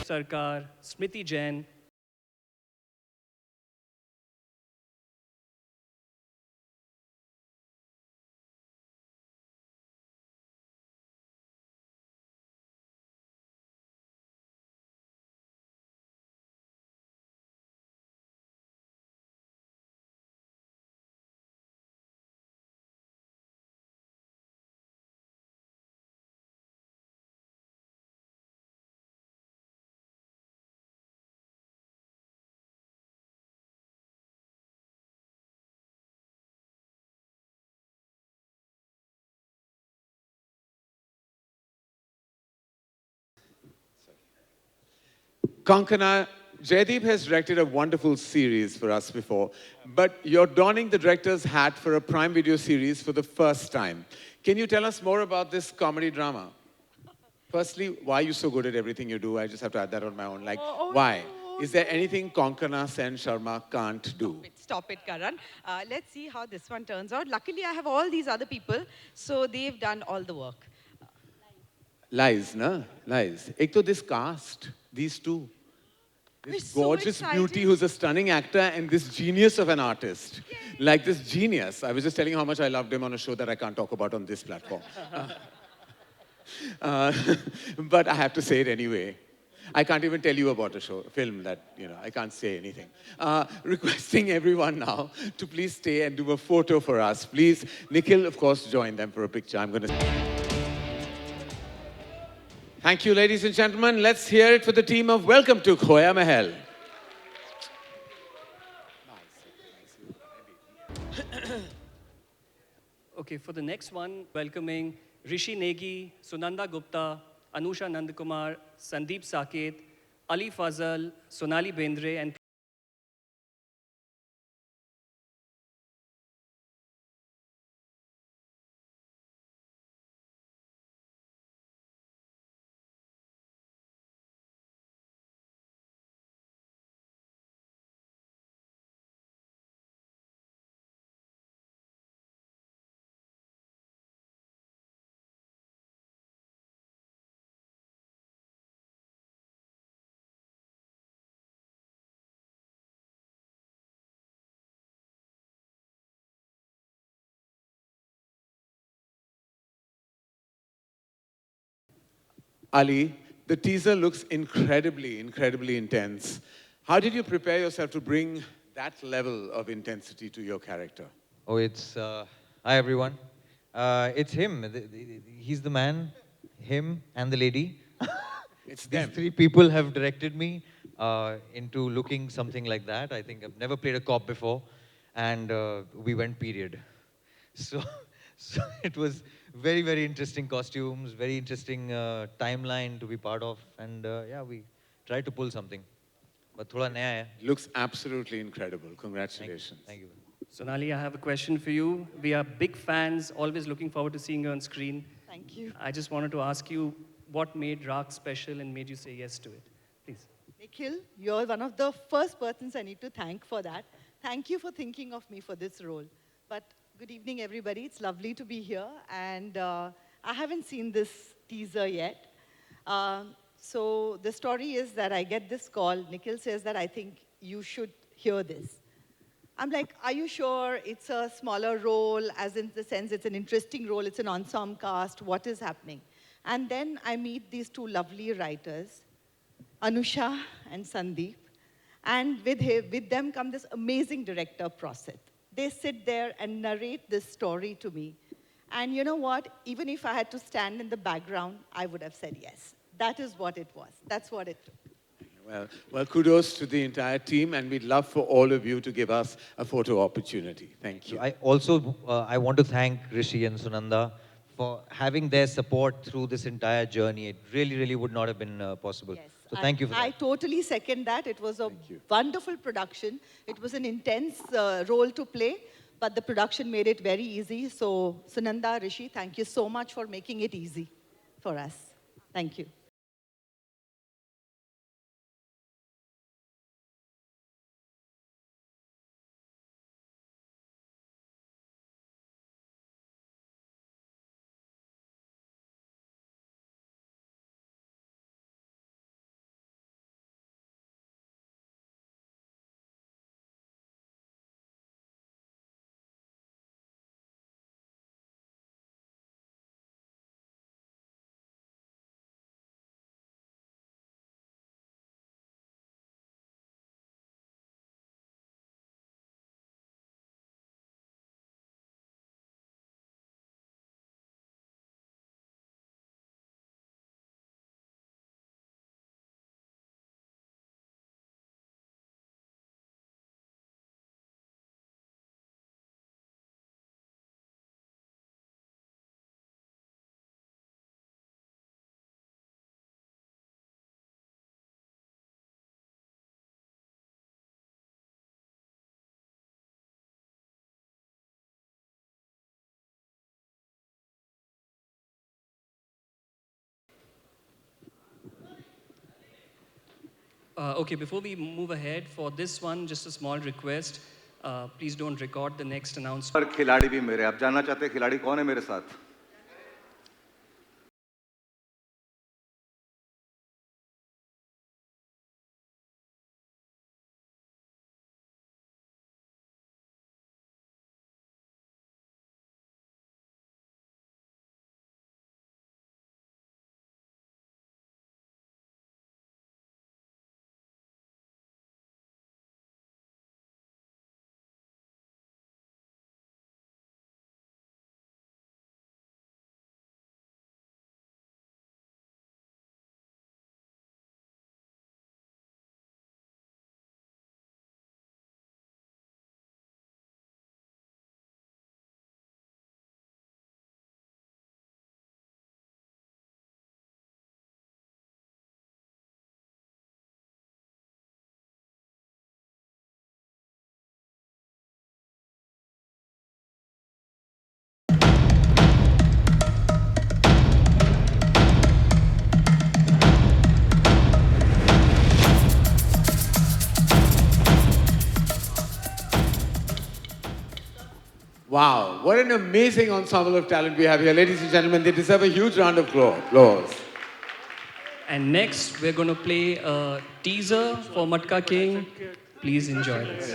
Sarkar, Smriti Jain. Konkana, Jaideep has directed a wonderful series for us before, but you're donning the director's hat for a Prime Video series for the first time. Can you tell us more about this comedy drama? Firstly, why are you so good at everything you do? I just have to add that on my own. Like, why? No, Is there no. anything Konkana Sen Sharma can't do? Stop it, Karan. Let's see how this one turns out. Luckily, I have all these other people, so they've done all the work. Lies, na? Lies. Ek to this cast, these two. We're This so gorgeous beauty excited. who's a stunning actor and this genius of an artist. Like this genius. I was just telling you how much I loved him on a show that I can't talk about on this platform. Uh, but I have to say it anyway. I can't even tell you about a film that, I can't say anything. Requesting everyone now to please stay and do a photo for us. Please, Nikhil, of course, join them for a picture. I'm going to... Thank you, ladies and gentlemen. Let's hear it for the team of Welcome to Khoya Mahal. Okay, for the next one, welcoming Rishi Negi, Sunanda Gupta, Anusha Nandakumar, Sandeep Saket, Ali Fazal, Sonali Bendre, and Ali, the teaser looks incredibly, incredibly intense. How did you prepare yourself to bring that level of intensity to your character? Oh, hi everyone. It's him. He's the man, him, and the lady. It's These them. three people have directed me into looking something like that. I think I've never played a cop before, and we went period. So, so it was very, very interesting costumes, very interesting timeline to be part of, and yeah, we tried to pull something. But thoda naya hai. Looks absolutely incredible. Congratulations. Thank you. Sonali, I have a question for you. We are big fans, always looking forward to seeing you on screen. Thank you. I just wanted to ask you what made Raak special and made you say yes to it. Please. Nikhil, you're one of the first persons I need to thank for that. Thank you for thinking of me for this role. But good evening, everybody. It's lovely to be here. And I haven't seen this teaser yet. So the story is that I get this call. Nikhil says that I think you should hear this. I'm like, are you sure it's a smaller role, as in the sense it's an interesting role, it's an ensemble cast, what is happening? And then I meet these two lovely writers, Anusha and Sandeep. And with them come this amazing director, Prasit. They sit there and narrate this story to me. And you know what? Even if I had to stand in the background, I would have said yes. That is what it was. That's what it took. Well, kudos to the entire team, and we'd love for all of you to give us a photo opportunity. Thank you. I also I want to thank Rishi and Sunanda for having their support through this entire journey. It really, really would not have been possible. Yes, So thank you for I that. totally second that. It was a wonderful production. It was an intense role to play, but the production made it very easy. So Sunanda, Rishi, thank you so much for making it easy for us. Thank you. Okay, before we move ahead, for this one, just a small request. Please don't record the next announcement. पर खिलाड़ी भी मेरे, आप जानना चाहते हैं खिलाड़ी कौन है मेरे साथ? Wow, what an amazing ensemble of talent we have here. Ladies and gentlemen, they deserve a huge round of applause. And next, we're going to play a teaser for Matka King. Please enjoy this.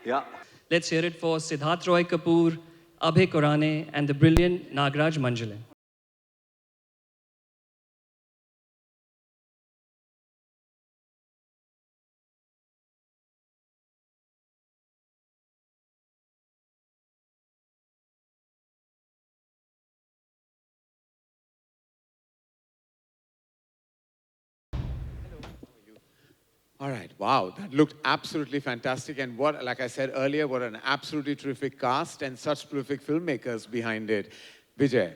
Yeah. Let's hear it for Siddharth Roy Kapoor, Abhay Korane, and the brilliant Nagraj Manjule. All right, wow, that looked absolutely fantastic. And what, like I said earlier, what an absolutely terrific cast and such terrific filmmakers behind it. Vijay,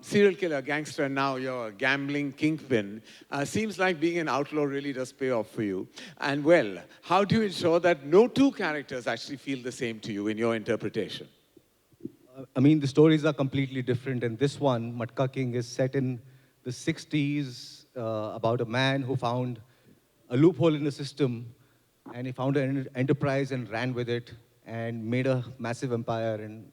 serial killer, gangster, now you're a gambling kingpin. Seems like being an outlaw really does pay off for you. And well, how do you ensure that no two characters actually feel the same to you in your interpretation? I mean, the stories are completely different. And this one, Matka King, is set in the 60s about a man who found a loophole in the system, and he found an enterprise and ran with it and made a massive empire and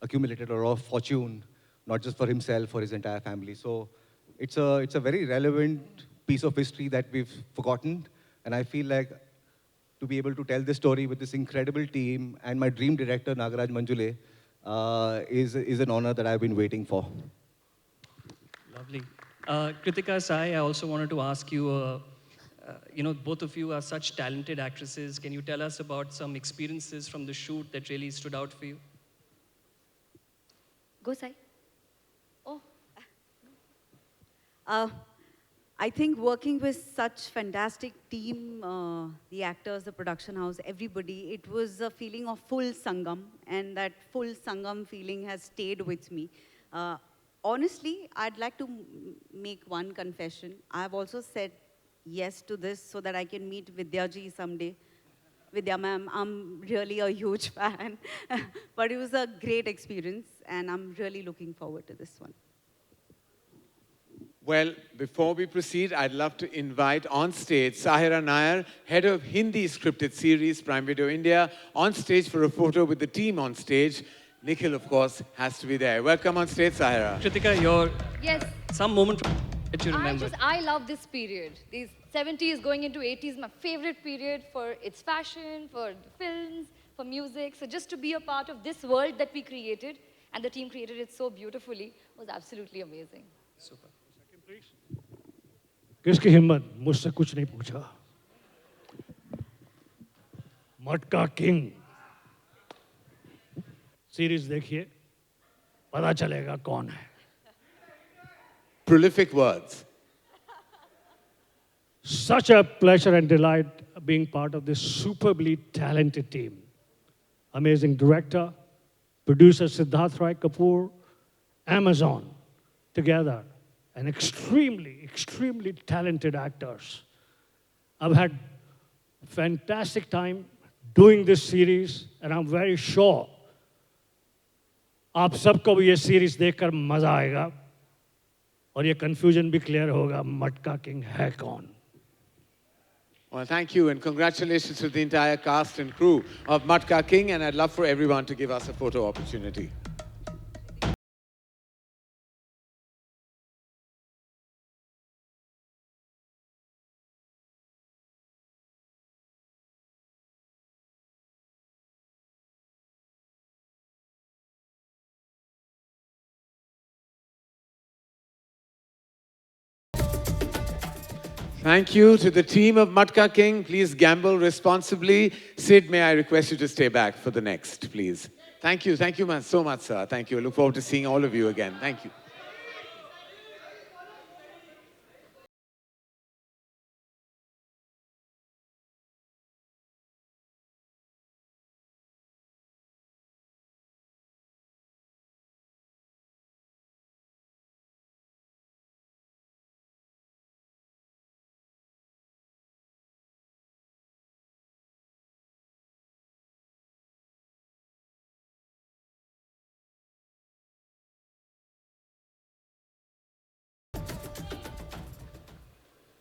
accumulated a lot of fortune, not just for himself, for his entire family. So it's a very relevant piece of history that we've forgotten. And I feel like to be able to tell this story with this incredible team and my dream director, Nagaraj Manjule, is an honor that I've been waiting for. Lovely. Kritika Sai, I also wanted to ask you, both of you are such talented actresses. Can you tell us about some experiences from the shoot that really stood out for you? Go, Sai. Oh. I think working with such fantastic team, the actors, the production house, everybody, it was a feeling of full Sangam, and that full Sangam feeling has stayed with me. Honestly, I'd like to make one confession. I've also said yes to this so that I can meet Vidya ji someday. Vidya ma'am, I'm really a huge fan. But it was a great experience, and I'm really looking forward to this one. Well, before we proceed, I'd love to invite on stage Sahira Nair, head of Hindi scripted series, Prime Video India, on stage for a photo with the team on stage. Nikhil, of course, has to be there. Welcome on stage, Sahira. Kritika, your Yes. some moment that you remember. I love this period. These 70s going into 80s, my favorite period for its fashion, for films, for music. So just to be a part of this world that we created, and the team created it so beautifully, was absolutely amazing. Super. किसकी हिम्मत मुझसे कुछ नहीं पूछा मटका king series देखिए पता चलेगा कौन है Prolific words. Such a pleasure and delight being part of this superbly talented team. Amazing director, producer Siddharth Roy Kapoor, Amazon, together, and extremely talented actors. I've had fantastic time doing this series, and I'm very sure आप सबको भी ये series देखकर मजा आएगा. और ये confusion भी क्लियर होगा मटका किंग है कौन. Well, thank you and congratulations to the entire cast and crew of Matka King, and I'd love for everyone to give us a photo opportunity. Thank you to the team of Matka King. Please gamble responsibly. Sid, may I request you to stay back for the next, please? Thank you. Thank you so much, sir. Thank you. I look forward to seeing all of you again. Thank you.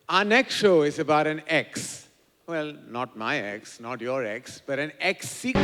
Our next show is about an ex. Well, not my ex, not your ex, but an ex sequel.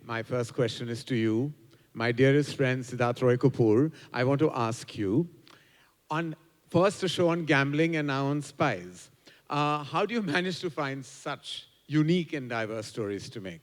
My first question is to you. My dearest friend Siddharth Roy Kapoor, I want to ask you, on first a show on gambling and now on spies, how do you manage to find such unique and diverse stories to make?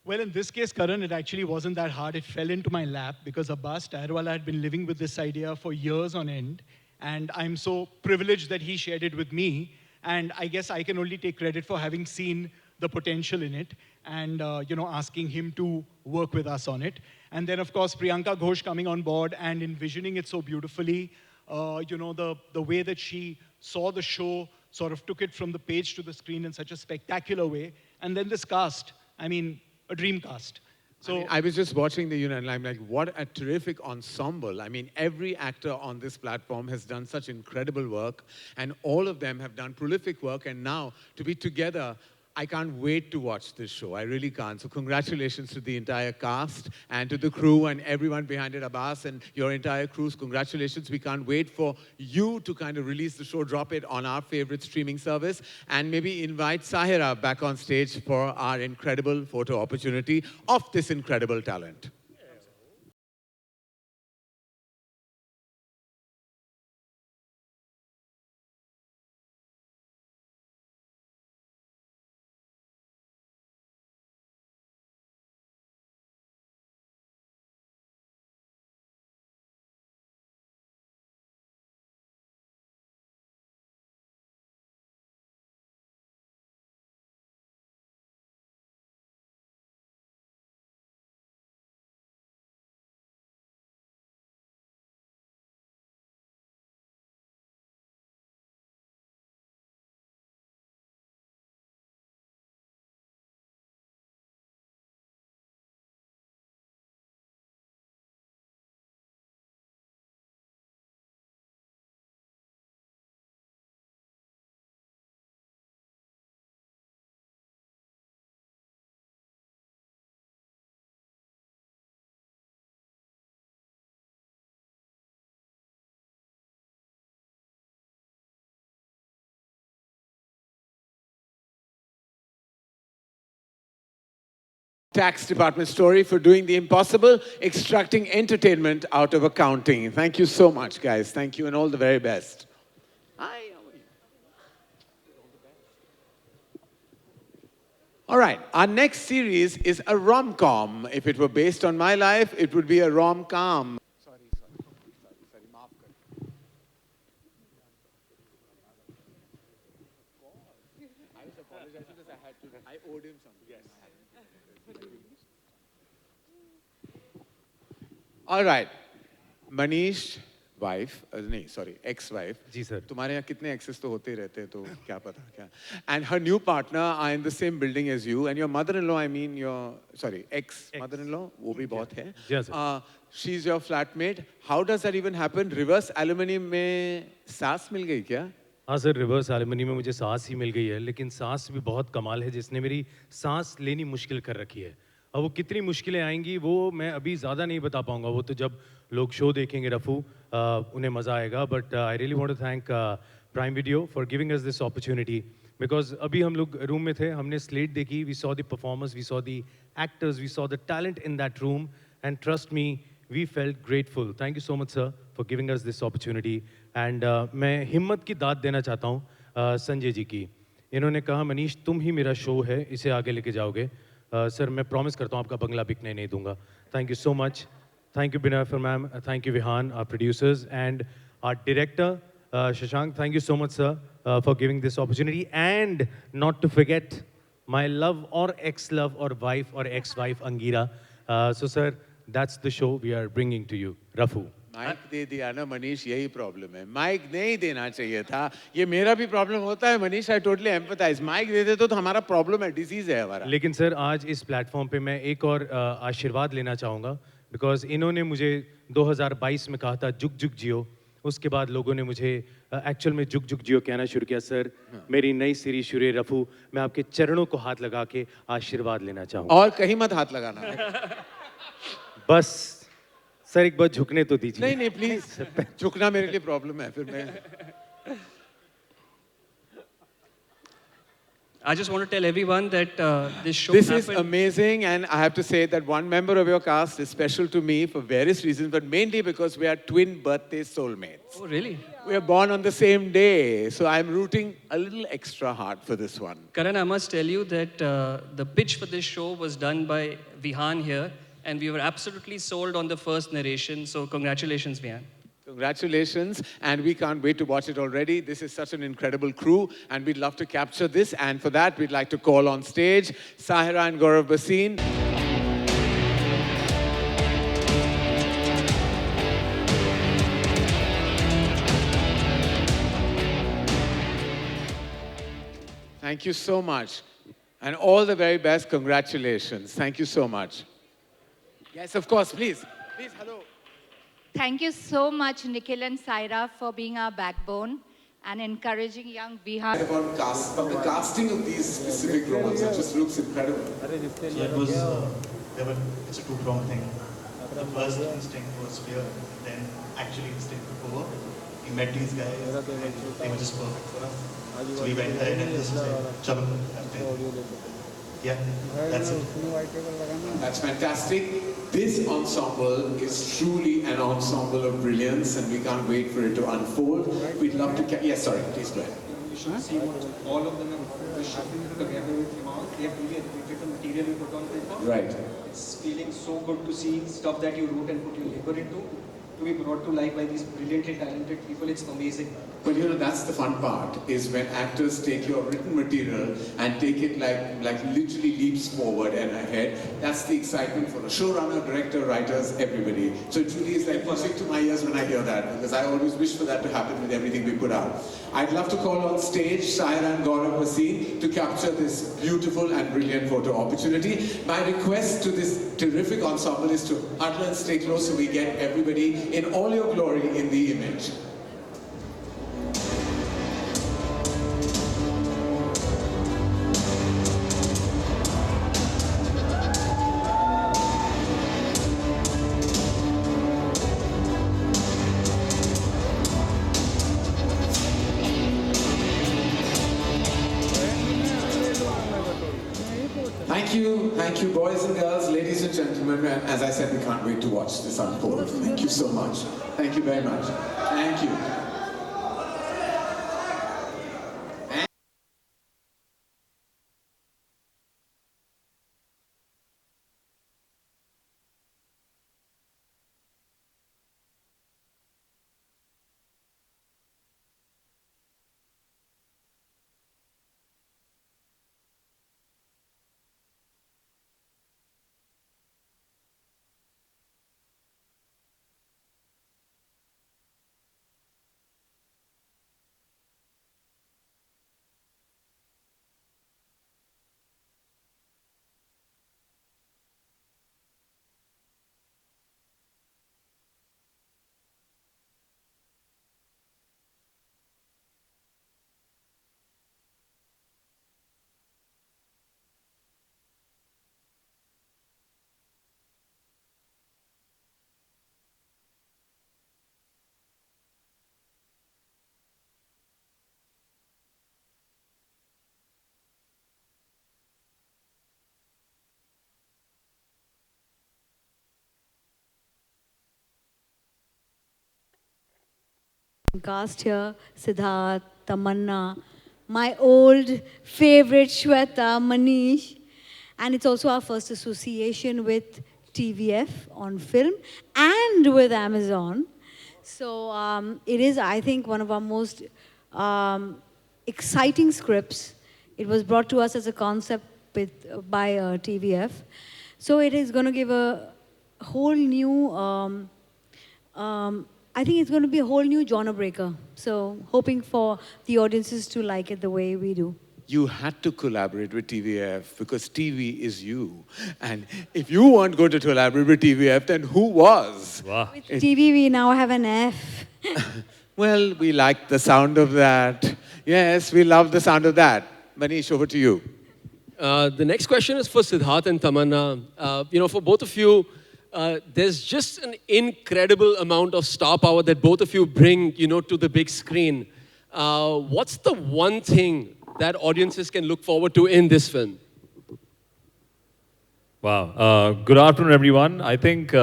Well, in this case, Karan, it actually wasn't that hard. It fell into my lap because Abbas Tyrewala had been living with this idea for years on end. And I'm so privileged that he shared it with me. And I guess I can only take credit for having seen the potential in it and asking him to work with us on it. And then, of course, Priyanka Ghosh coming on board and envisioning it so beautifully. The way that she saw the show, sort of took it from the page to the screen in such a spectacular way. And then this cast, I mean, a dream cast. So I was just watching the unit and I'm like, what a terrific ensemble. I mean, every actor on this platform has done such incredible work and all of them have done prolific work, and now to be together, I can't wait to watch this show. I really can't. So congratulations to the entire cast and to the crew and everyone behind it, Abbas and your entire crews. Congratulations. We can't wait for you to kind of release the show, drop it on our favorite streaming service, and maybe invite Sahira back on stage for our incredible photo opportunity of this incredible talent. Tax department story for doing the impossible, extracting entertainment out of accounting. Thank you so much, guys. Thank you and all the very best. Hi, how are you? All right, our next series is a rom-com. If it were based on my life, it would be a rom-com. Sorry, maaf kar. I was apologizing because I owed him something. Yes. All right. Manish, wife, नहीं, sorry, ex-wife. जी, sir. तुम्हारे यहाँ कितने exes तो होते ही रहते हैं, तो क्या पता क्या. And her new partner are in the same building as you. And your mother-in-law, I mean your, sorry, ex-mother-in-law, वो भी बहुत है. Yes, sir. She's your flatmate. How does that even happen? Reverse aluminum में सास मिल गई क्या? हाँ sir, reverse alimony में मुझे सांस ही मिल गई है, लेकिन सांस भी बहुत कमाल है जिसने मेरी सांस लेनी मुश्किल कर रखी है. अब वो कितनी मुश्किलें आएंगी वो मैं अभी ज़्यादा नहीं बता पाऊंगा, वो तो जब लोग शो देखेंगे रफू उन्हें मज़ा आएगा. But I really want to thank Prime Video for giving us this opportunity, because अभी हम लोग रूम में थे, हमने स्लेट देखी, we saw the performers, we saw the actors, we saw the talent in that room, and trust me we felt grateful. Thank you so much sir for giving us this opportunity. And मैं हिम्मत की दाद देना चाहता हूँ संजय जी की. इन्होंने कहा मनीष तुम ही मेरा शो है, इसे आगे लेके जाओगे. सर मैं प्रॉमिस करता हूँ आपका बंगला बिकने नहीं दूंगा. Thank you so much. Thank you Binaifer ma'am, thank you Vihaan, our producers and our director Shashank. Thank you so much sir for giving this opportunity, and not to forget my love और ex love और wife और ex wife Angira. So sir that's the show we are bringing to you. रफू mike दे दिया ना मनीष, यही problem है. Mic नहीं देना चाहिए था. ये मेरा भी प्रॉब्लम होता है Manish, I totally empathize. Mike दे दे तो हमारा प्रॉब्लम है, डिजीज है हमारा. लेकिन सर आज इस प्लेटफॉर्म पे मैं एक और आशीर्वाद लेना चाहूँगा, बिकॉज इन्होंने मुझे 2022 में कहा था जुग जुग जियो. उसके बाद लोगों ने मुझे एक्चुअल में जुग जुग जियो कहना शुरू किया. सर मेरी नई सीरीज शुरू है रफू, मैं आपके चरणों को हाथ लगा के आशीर्वाद लेना चाहूँगा. और कहीं मत हाथ लगाना. बस सर एक बार झुकने तो दीजिए. नहीं नहीं प्लीज, झुकना मेरे लिए प्रॉब्लम है फिर मैं. I just want to tell everyone that this show This happened. is amazing, and I have to say that one member of your cast is special to me for various reasons, but mainly because we are twin birthday soulmates. Oh, really? We are born on the same day, so I'm rooting a little extra hard for this one. Karan, I must tell you that the pitch for this show was done by Vihan here, and we were absolutely sold on the first narration. So congratulations, Vihan. Congratulations, and we can't wait to watch it already. This is such an incredible crew, and we'd love to capture this. And for that, we'd like to call on stage Sahira and Gaurav Bhasin. Thank you so much, and all the very best. Congratulations. Thank you so much. Yes, of course, please. Please, hello. Thank you so much, Nikhil and Saira, for being our backbone and encouraging young Bihar. About the casting of these specific roles, it just looks incredible. So it was, it's a two-pronged thing. The first instinct was fear, then actually instinct took over. We met these guys, and they were just perfect for us. So we went ahead and just said, chalo, yeah, that's it. That's fantastic. This ensemble is truly an ensemble of brilliance, and we can't wait for it to unfold. We'd love to. Yes, sorry, please go ahead. You should see what all of them have shuffled together with Iman. They have really educated the material you put on paper. Right. It's feeling so good to see stuff that you wrote and put your labor into to be brought to life by these brilliantly talented people. It's amazing. But you know, that's the fun part, is when actors take your written material and take it like literally leaps forward and ahead. That's the excitement for a showrunner, director, writers, everybody. So it really is like music to my ears when I hear that, because I always wish for that to happen with everything we put out. I'd love to call on stage Sahira and Gaurav Bhasin to capture this beautiful and brilliant photo opportunity. My request to this terrific ensemble is to huddle and stay close so we get everybody in all your glory in the image. Thank you, boys and girls, ladies and gentlemen. And as I said, we can't wait to watch this unfold. Thank you so much. Thank you very much. Thank you. cast here, Siddharth, Tamanna, my old favorite Shweta, Manish, and it's also our first association with TVF on film and with Amazon. So it is, I think, one of our most exciting scripts. It was brought to us as a concept by TVF. So it is going to give a whole new, I think it's going to be a whole new genre breaker. So hoping for the audiences to like it the way we do. You had to collaborate with TVF because TV is you. And if you weren't going to collaborate with TVF, then who was? Wow. With TV, we now have an F. Well, we like the sound of that. Yes, we love the sound of that. Manish, over to you. The next question is for Siddharth and Tamanna. For both of you, there's just an incredible amount of star power that both of you bring, to the big screen. What's the one thing that audiences can look forward to in this film? Wow. Good afternoon, everyone. I think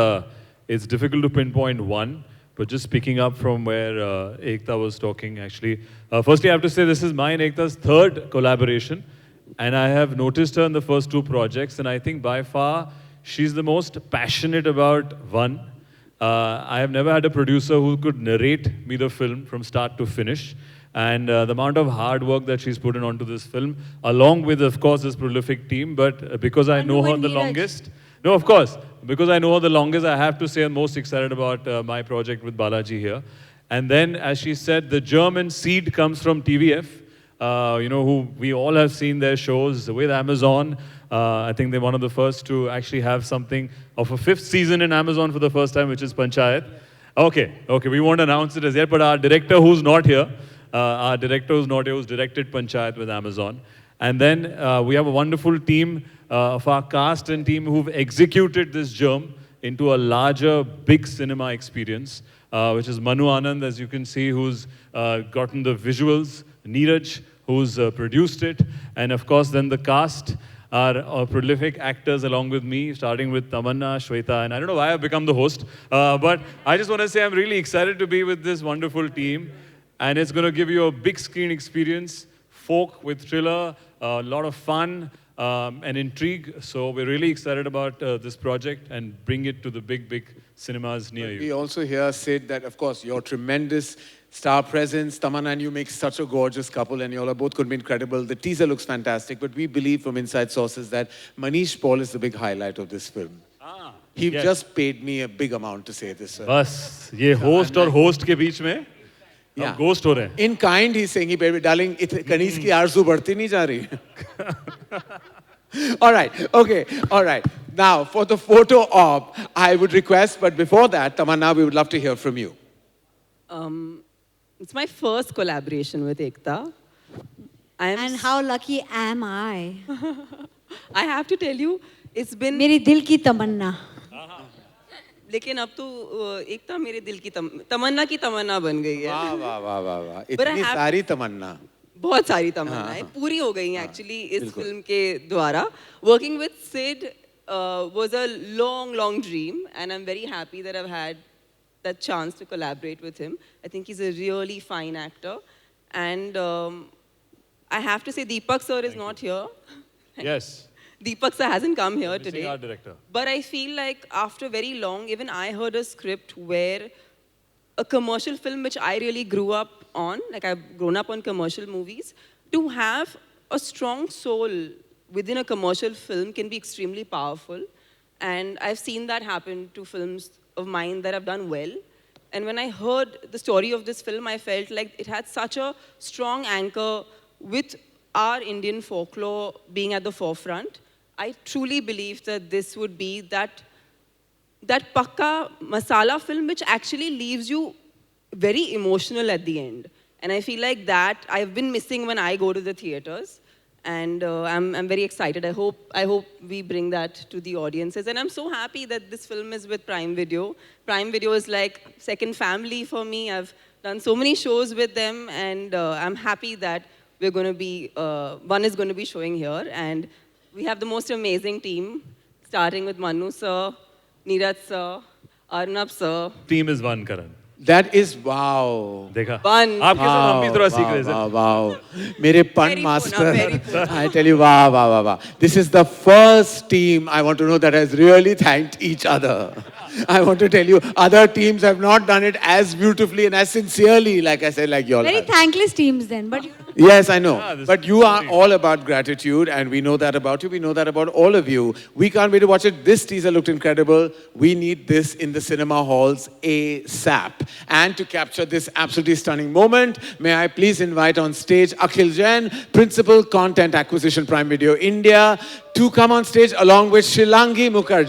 it's difficult to pinpoint one, but just picking up from where Ekta was talking, actually. Firstly, I have to say this is my and Ekta's third collaboration, and I have noticed her in the first two projects, and I think by far she's the most passionate about one. I have never had a producer who could narrate me the film from start to finish. And the amount of hard work that she's put in onto this film, along with, of course, this prolific team, but because I know her the longest, no, of course, because I know her the longest, I have to say I'm most excited about my project with Balaji here. And then, as she said, the German seed comes from TVF, who we all have seen their shows with Amazon. I think they're one of the first to actually have something of a 5th season in Amazon for the first time, which is Panchayat. Okay, we won't announce it as yet, but our director who's not here, who's directed Panchayat with Amazon. And then we have a wonderful team of our cast and team who've executed this germ into a larger, big cinema experience, which is Manu Anand, as you can see, who's gotten the visuals, Neeraj, who's produced it, and of course then the cast are prolific actors along with me, starting with Tamanna, Shweta, and I don't know why I've become the host, but I just want to say I'm really excited to be with this wonderful team. And it's going to give you a big screen experience, folk with thriller, a lot of fun and intrigue. So we're really excited about this project and bring it to the big cinemas near you. We also hear Sid that, of course, your tremendous star presence, Tamanna and you make such a gorgeous couple and you all are both going to be incredible. The teaser looks fantastic, but we believe from inside sources that Manish Paul is the big highlight of this film. He just paid me a big amount to say this. बस ये host और host के बीच में Yeah. Ghost हो रहे हैं. In kind, he's saying, baby, darling, Kanis ki आरज़ू बढ़ती नहीं जा रही. All right, okay, all right. Now, for the photo op, I would request, but before that, Tamanna, we would love to hear from you. It's my first collaboration with Ekta. And how lucky am I? I have to tell you, it's been... मेरी दिल की तमन्ना. लेकिन अब तो एकता मेरे दिल की तमन्ना की तमन्ना बन गई है. वाह. इतनी सारी तमन्ना. बहुत सारी तमन्नाएं पूरी हो गई हैं एक्चुअली इस फिल्म के द्वारा. Working with Sid was a long dream, and I'm very happy that I've had that chance to collaborate with him. I think he's a really fine actor, and I have to say Deepak sir is not here. Yes. Deepak sir hasn't come here today. Our director. But I feel like after very long, even I heard a script where a commercial film which I really grew up on, like I've grown up on commercial movies, to have a strong soul within a commercial film can be extremely powerful. And I've seen that happen to films of mine that have done well. And when I heard the story of this film, I felt like it had such a strong anchor with our Indian folklore being at the forefront. I truly believe that this would be that pakka masala film which actually leaves you very emotional at the end. And I feel like that I've been missing when I go to the theaters. And I'm very excited. I hope we bring that to the audiences. And I'm so happy that this film is with Prime Video. Prime Video is like second family for me. I've done so many shows with them, and I'm happy that we're going to be, one is going to be showing here. And we have the most amazing team, starting with Manu sir, Neeraj sir, Arnab sir. Team is one, Karan. That is wow. देखा Fun. आपके साथ हम भी थोड़ा सीख रहे Wow, थे wow. mere pun Very master. Pune, very Pune. I tell you, wow, wow, wow, wow. This is the first team I want to know that has really thanked each other. I want to tell you, other teams have not done it as beautifully and as sincerely, like I said, like you all Very have. thankless teams then, but Yes, I know. this But is you are all about gratitude, and we know that about you. We know that about all of you. We can't wait to watch it. This teaser looked incredible. We need this in the cinema halls ASAP. And to capture this absolutely stunning moment, may I please invite on stage Akhil Jain, Principal Content Acquisition Prime Video India, to come on stage along with Shilangi Mukherjee.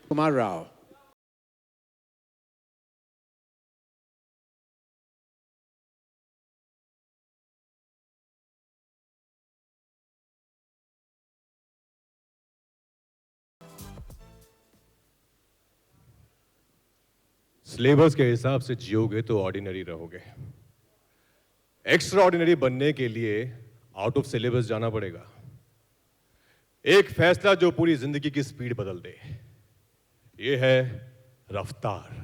Kumar Rao. Syllabus के हिसाब से जियोगे तो ordinary रहोगे। Extra ordinary बनने के लिए out of syllabus जाना पड़ेगा। एक फैसला जो पूरी जिंदगी की स्पीड बदल दे, ये है रफ्तार।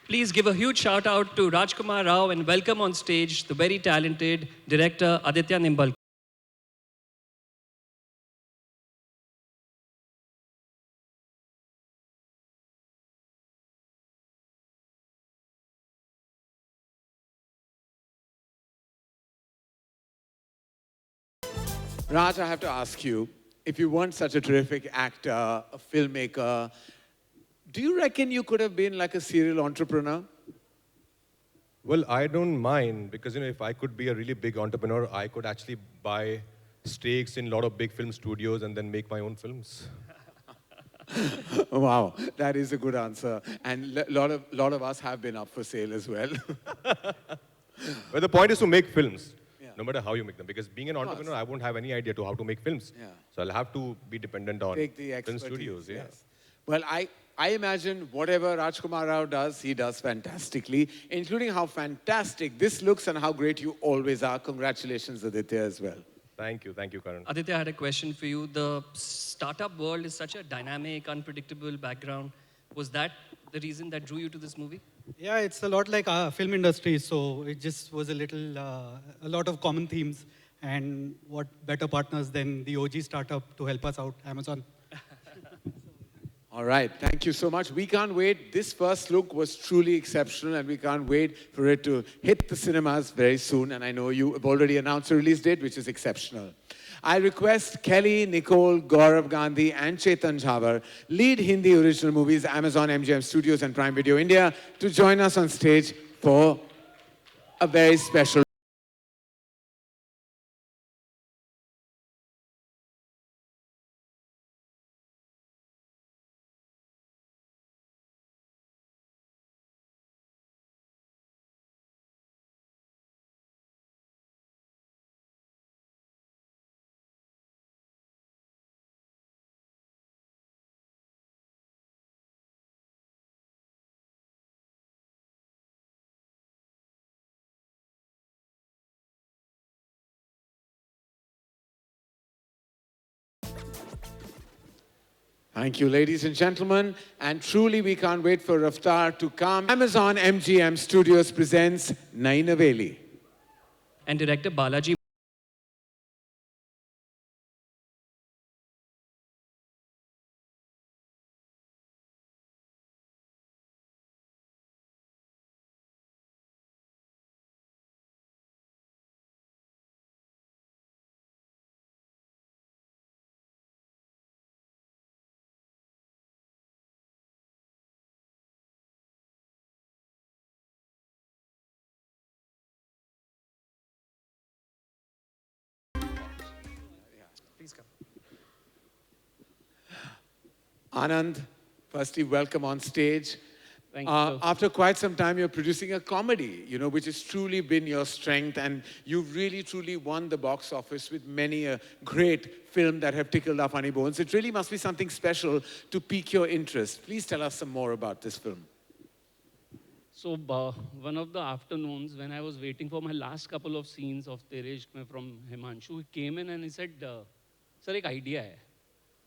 Please give a huge shout out to Rajkumar Rao and welcome on stage the very talented director Aditya Nimbal. Raj, I have to ask you, if you weren't such a terrific actor, a filmmaker, do you reckon you could have been like a serial entrepreneur? Well, I don't mind because if I could be a really big entrepreneur, I could actually buy stakes in a lot of big film studios and then make my own films. Wow, that is a good answer. And a lot of us have been up for sale as well. But the point is to make films, no matter how you make them. Because being an entrepreneur, I won't have any idea to how to make films. Yeah. So I'll have to be dependent on Take the film expertise, studios. Yeah. yes. Well, I imagine whatever Rajkumar Rao does, he does fantastically, including how fantastic this looks and how great you always are. Congratulations, Aditya, as well. Thank you, Karan. Aditya, I had a question for you. The startup world is such a dynamic, unpredictable background. Was that the reason that drew you to this movie? Yeah, it's a lot like our film industry, so it just was a lot of common themes, and what better partners than the OG startup to help us out, Amazon. All right, thank you so much. We can't wait. This first look was truly exceptional, and we can't wait for it to hit the cinemas very soon. And I know you have already announced a release date, which is exceptional. I request Kelly, Nicole, Gaurav Gandhi, and Chetan Jhavar, lead Hindi original movies, Amazon, MGM Studios, and Prime Video India, to join us on stage for a very special Thank you, ladies and gentlemen. And truly, we can't wait for Raftaar to come. Amazon MGM Studios presents Nai Naveli. And director Balaji. Please come. Anand, firstly, welcome on stage. Thank you. After quite some time, you're producing a comedy, which has truly been your strength, and you've really, truly won the box office with many a great film that have tickled our funny bones. It really must be something special to pique your interest. Please tell us some more about this film. So one of the afternoons when I was waiting for my last couple of scenes of Tere Ishq Mein from Himanshu, he came in and he said, "Sir, ek idea hai."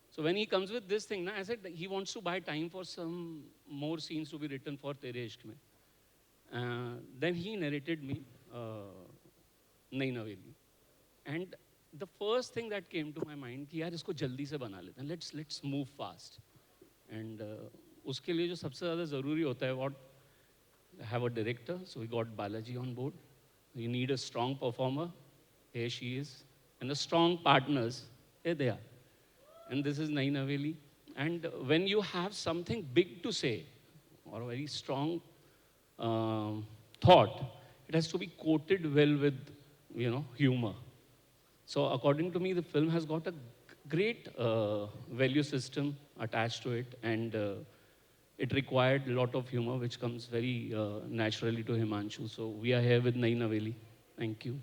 So when he comes with this thing, I said he wants to buy time for some more scenes to be written for Tere Ishq Mein. Then he narrated me Nai Naveli. And the first thing that came to my mind, कि यार इसको जल्दी से बना लेते हैं. Let's move fast. And उसके लिए जो सबसे ज़्यादा ज़रूरी होता है, what have a director, so we got Balaji on board. You need a strong performer, here she is, and a strong partners, here they are. And this is Nai Naveli. And when you have something big to say, or a very strong thought, it has to be coated well with, humor. So according to me, the film has got a great value system attached to it, and it required a lot of humor, which comes very naturally to Himanshu. So we are here with Nai Naveli. Thank you.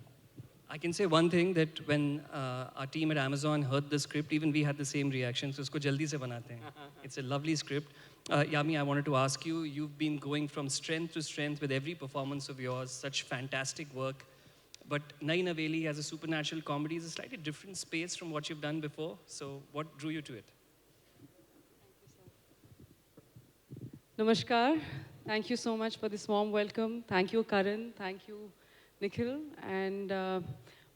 I can say one thing, that when our team at Amazon heard the script, even we had the same reaction. So isko jaldi se banate hain. It's a lovely script. Yami, I wanted to ask you, you've been going from strength to strength with every performance of yours, such fantastic work. But Nai Naveli as a supernatural comedy is a slightly different space from what you've done before. So what drew you to it? Namaskar. Thank you so much for this warm welcome. Thank you, Karan. Thank you, Nikhil. And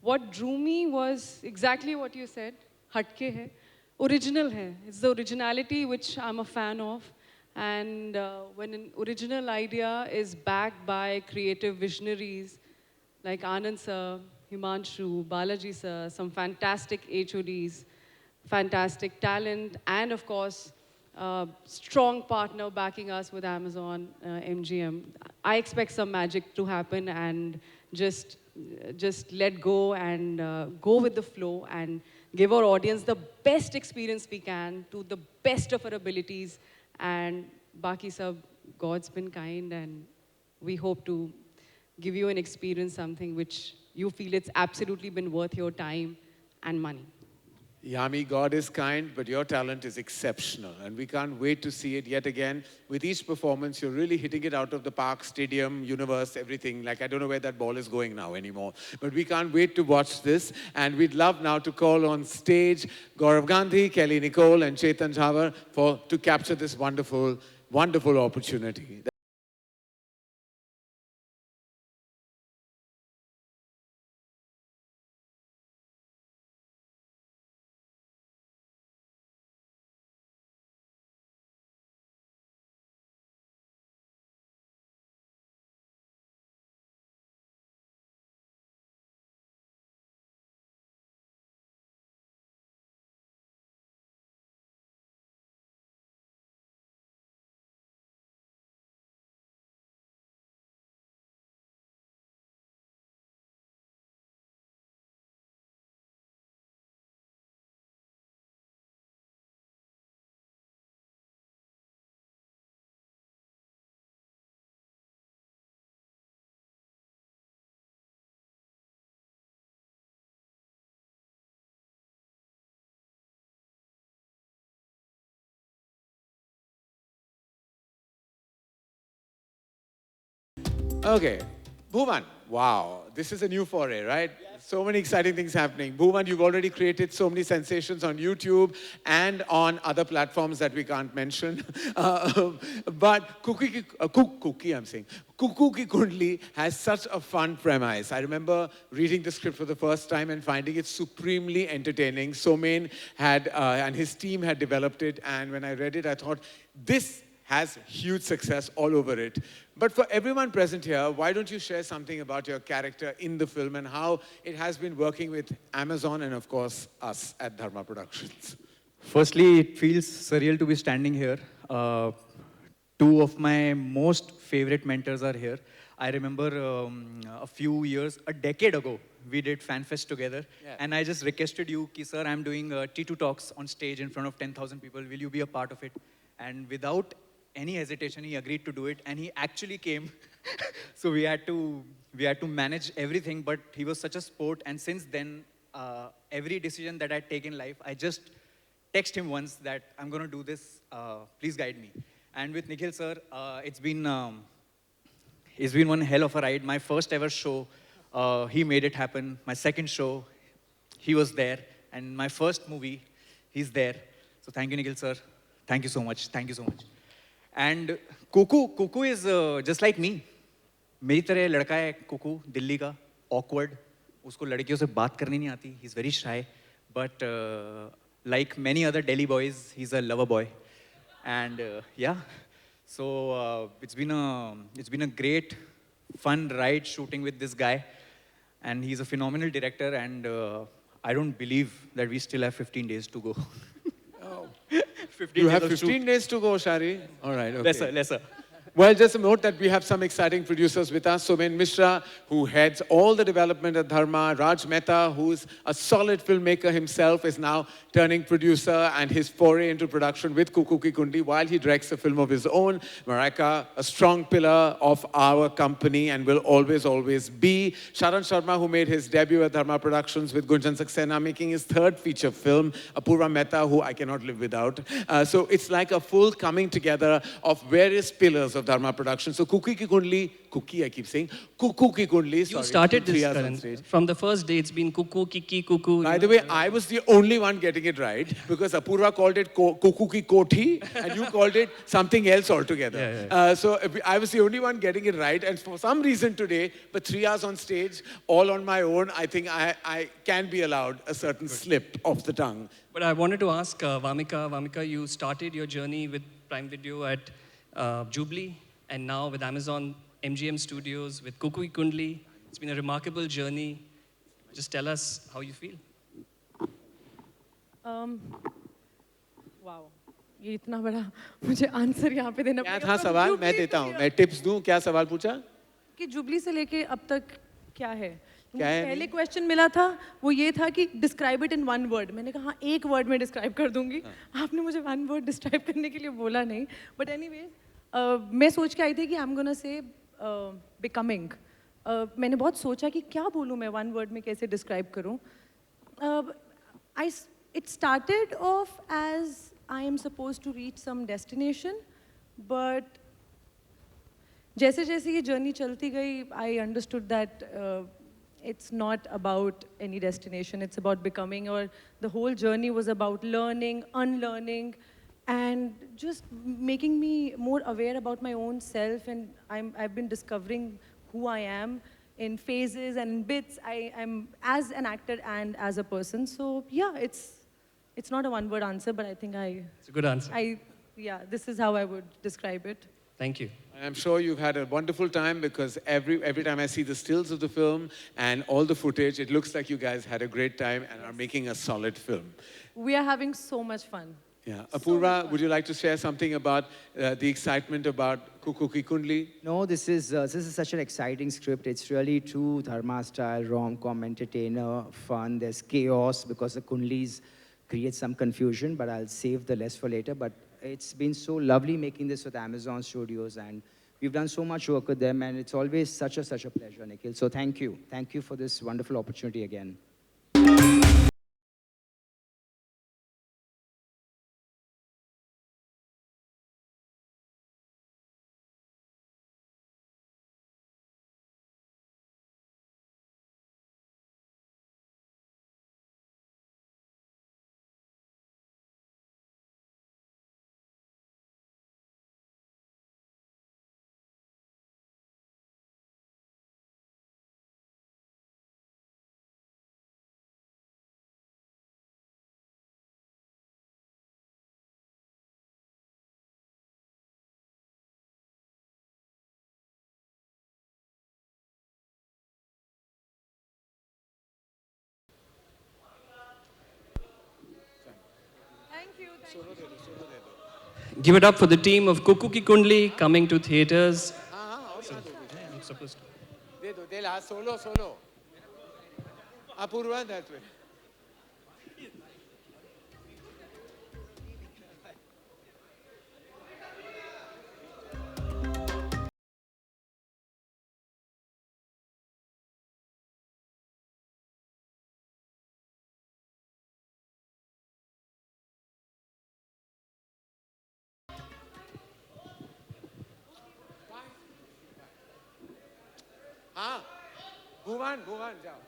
what drew me was exactly what you said. Hatke hai. Original hai. It's the originality which I'm a fan of. And when an original idea is backed by creative visionaries like Anand sir, Himanshu, Balaji sir, some fantastic HODs, fantastic talent, and of course, strong partner backing us with Amazon, MGM. I expect some magic to happen, and just let go and go with the flow and give our audience the best experience we can to the best of our abilities. And Baki sab, God's been kind, and we hope to give you an experience, something which you feel it's absolutely been worth your time and money. Yami, God is kind, but your talent is exceptional. And we can't wait to see it yet again. With each performance, you're really hitting it out of the park, stadium, universe, everything. Like, I don't know where that ball is going now anymore. But we can't wait to watch this. And we'd love now to call on stage Gaurav Gandhi, Kelly Nicole, and Chetan Jhawar to capture this wonderful, wonderful opportunity. Okay, Bhuvan, wow, this is a new foray, right? Yes. So many exciting things happening. Bhuvan, you've already created so many sensations on YouTube and on other platforms that we can't mention. But Kuku Ki Kundli has such a fun premise. I remember reading the script for the first time and finding it supremely entertaining. Somain had, and his team had developed it, and when I read it, I thought, this has huge success all over it. But for everyone present here, why don't you share something about your character in the film and how it has been working with Amazon and, of course, us at Dharma Productions? Firstly, it feels surreal to be standing here. Two of my most favorite mentors are here. I remember a decade ago, we did FanFest together. Yeah. And I just requested you, ki, sir, I'm doing T2 talks on stage in front of 10,000 people. Will you be a part of it? And without any hesitation, he agreed to do it. And he actually came. So we had to manage everything, but he was such a sport. And since then, every decision that I take in life, I just text him once that I'm going to do this, please guide me. And with Nikhil sir, it's been one hell of a ride. My first ever show, he made it happen. My second show, he was there. And my first movie, he's there. So thank you, Nikhil sir. Thank you so much. Thank you so much. And Kuku is just like me. मेरी तरह लड़का है कुकू, दिल्ली का, awkward. उसको लड़कियों से बात करनी नहीं आती. He's very shy. But like many other Delhi boys, he's a lover boy. And yeah, so it's been a great, fun ride shooting with this guy. And he's a phenomenal director. And I don't believe that we still have 15 days to go. 15 You days have of 15 shoot. days to go, Shari. All right, okay. Lesser. Well, just a note that we have some exciting producers with us. Somen Mishra, who heads all the development at Dharma. Raj Mehta, who's a solid filmmaker himself, is now turning producer, and his foray into production with Kuku Ki Kundi while he directs a film of his own. Marika, a strong pillar of our company and will always, always be. Sharan Sharma, who made his debut at Dharma Productions with Gunjan Saxena, making his third feature film. Apurva Mehta, who I cannot live without. So it's like a full coming together of various pillars of Dharma Productions. So Kuku Ki Kundli, Kuki I keep saying, Kuku Ki Kundli. You started this, Karan. From the first day, it's been Kuku, Kiki, Kuku. By the way, I was the only one getting it right because Apurva called it Kuku Ki Koti and you called it something else altogether. So I was the only one getting it right, and for some reason today, but 3 hours on stage, all on my own, I think I can be allowed a certain slip of the tongue. But I wanted to ask Vamika. Vamika, you started your journey with Prime Video at Jubilee, and now with Amazon MGM Studios, with Kuku Ki Kundli. It's been a remarkable journey. Just tell us how you feel. Wow, ये इतना बड़ा मुझे answer यहाँ पे देना क्या था सवाल? मैं देता हूँ. मैं टिप्स दूँ. क्या सवाल पूछा? कि जुबली से लेके अब तक क्या है? क्या है? पहले क्वेश्चन मिला था वो ये था कि describe it in one word. मैंने कहा हाँ, एक वर्ड में डिस्क्राइब कर दूंगी. आपने मुझे वन वर्ड डिस्क्राइब करने के लिए बोला नहीं. बट एनीवेज मैं सोच के आई थी कि I am gonna say becoming. मैंने बहुत सोचा कि क्या बोलूँ मैं वन वर्ड में कैसे डिस्क्राइब करूँ. It started off as I am supposed to reach some destination, but जैसे जैसे ये journey चलती गई, I understood that it's not about any destination, it's about becoming, or the whole journey was about learning, unlearning, and just making me more aware about my own self, and I've been discovering who I am in phases and in bits. I'm as an actor and as a person. So yeah, it's not a one-word answer, but I think It's a good answer. Yeah, this is how I would describe it. Thank you. I'm sure you've had a wonderful time because every time I see the stills of the film and all the footage, it looks like you guys had a great time and are making a solid film. We are having so much fun. Yeah. Apurva, would you like to share something about the excitement about Kuku Ki Kundli? No, this is such an exciting script. It's really true Dharma style, rom-com, entertainer, fun. There's chaos because the Kundlis create some confusion, but I'll save the rest for later. But it's been so lovely making this with Amazon Studios, and we've done so much work with them, and it's always such a pleasure, Nikhil. So thank you. Thank you for this wonderful opportunity again. Give it up for the team of Kuku Ki Kundli coming to theaters. I'm supposed to. Solo. Apurva, that way. हाँ भुवन जाओ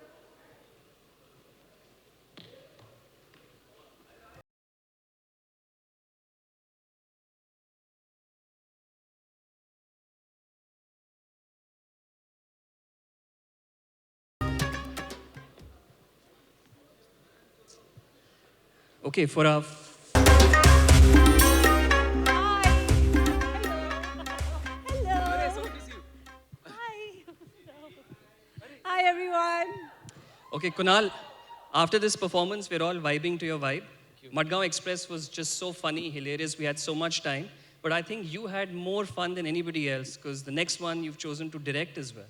Okay, for our Hi, everyone. Okay, Kunal, after this performance, we're all vibing to your vibe. Madgaon Express was just so funny, hilarious. We had so much time. But I think you had more fun than anybody else because the next one you've chosen to direct as well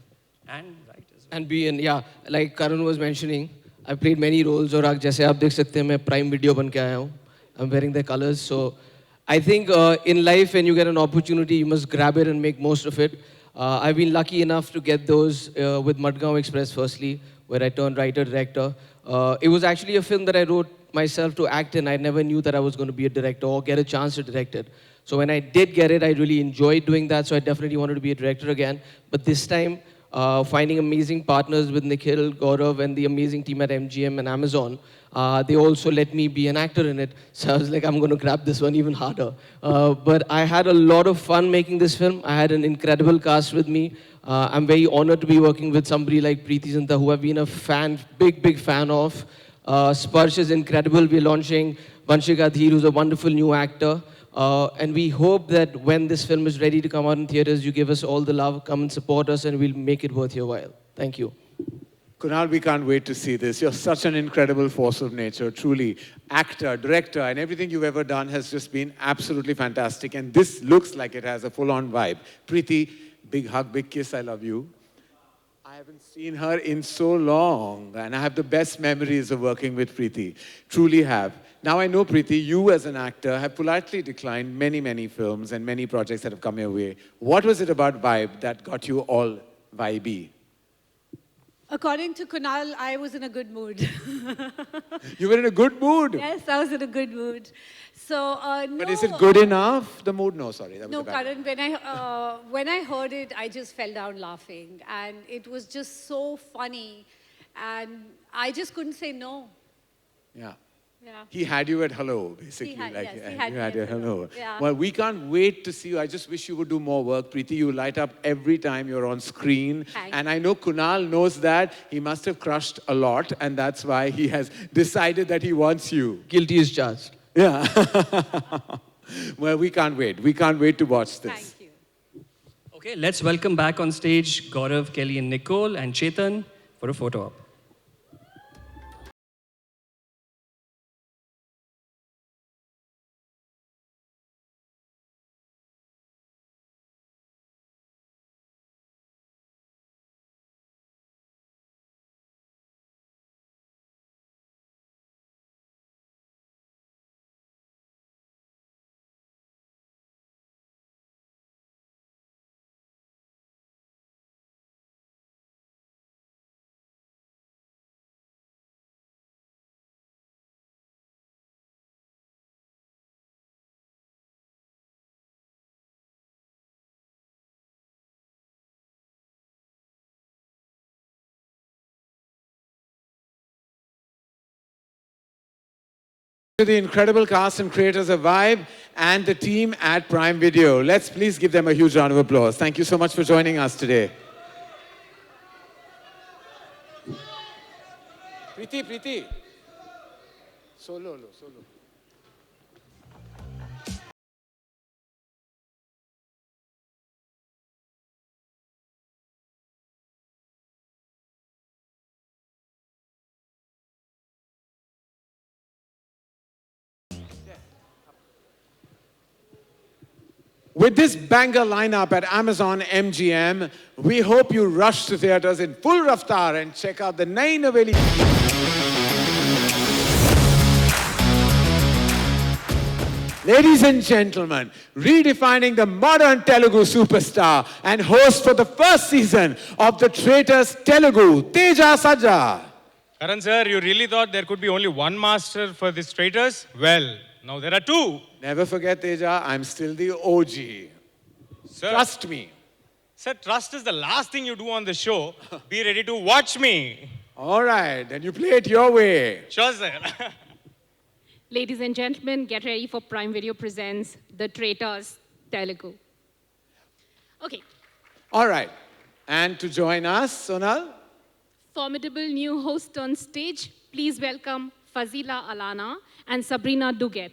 and write as well. And be in, yeah, like Karan was mentioning, I played many roles और जैसे आप देख सकते हैं मैं Prime Video बन के आया हूँ. I'm wearing the colors. So I think in life when you get an opportunity, you must grab it and make most of it. I've been lucky enough to get those with Madgaon Express firstly, where I turned writer, director. It was actually a film that I wrote myself to act in. I never knew that I was going to be a director or get a chance to direct it. So when I did get it, I really enjoyed doing that. So I definitely wanted to be a director again. But this time, finding amazing partners with Nikhil, Gaurav, and the amazing team at MGM and Amazon, they also let me be an actor in it. So I was like, I'm going to grab this one even harder. But I had a lot of fun making this film. I had an incredible cast with me. I'm very honored to be working with somebody like Preeti Zinta, who I've been a fan, big fan of. Sparsh is incredible. We're launching Vanshika Dheer, who's a wonderful new actor. And we hope that when this film is ready to come out in theaters, you give us all the love, come and support us, and we'll make it worth your while. Thank you. Kunal, we can't wait to see this. You're such an incredible force of nature, truly. Actor, director, and everything you've ever done has just been absolutely fantastic. And this looks like it has a full-on vibe. Preeti, big hug, big kiss, I love you. I haven't seen her in so long, and I have the best memories of working with Preeti. Truly have. Now I know, Preeti, you as an actor have politely declined many films and many projects that have come your way. What was it about Vibe that got you all vibey? According to Kunal, I was in a good mood. You were in a good mood? Yes, I was in a good mood. So, no. But is it good enough, the mood? No, sorry. That was No, a bad Karan, when I heard it, I just fell down laughing. And it was just so funny. And I just couldn't say no. Yeah. Yeah. He had you at hello, basically. He had like, me you had at your hello. Yeah. Well, we can't wait to see you. I just wish you would do more work. Preeti, you light up every time you're on screen. Thank And I know Kunal knows that. He must have crushed a lot, and that's why he has decided that he wants you. Guilty is charged. Yeah. Well, we can't wait. We can't wait to watch this. Thank you. Okay, let's welcome back on stage Gaurav, Kelly, and Nicole, and Chetan for a photo op. To the incredible cast and creators of Vibe and the team at Prime Video. Let's please give them a huge round of applause. Thank you so much for joining us today. Preeti. Solo. With this banger lineup at Amazon MGM, we hope you rush to theaters in full raftar and check out the Nai Naveli. Ladies and gentlemen, redefining the modern Telugu superstar and host for the first season of The Traitors Telugu, Teja Sajja. Karan sir, you really thought there could be only one master for these traitors? Well, now there are two. Never forget, Teja, I'm still the OG. Sir, Trust me. Sir, trust is the last thing you do on the show. Be ready to watch me. All right, then you play it your way. Sure, sir. Ladies and gentlemen, get ready for Prime Video presents The Traitors Telugu. Okay, All right. And to join us, Sonal? formidable new host on stage. Please welcome Fazila Alana and Sabrina Duguet.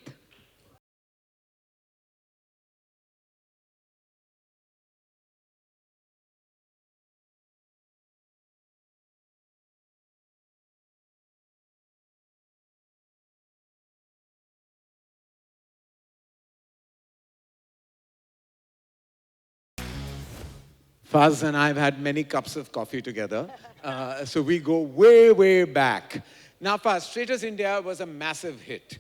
Faz and I have had many cups of coffee together, so we go way, way back. Now, Faz, Traitors India was a massive hit.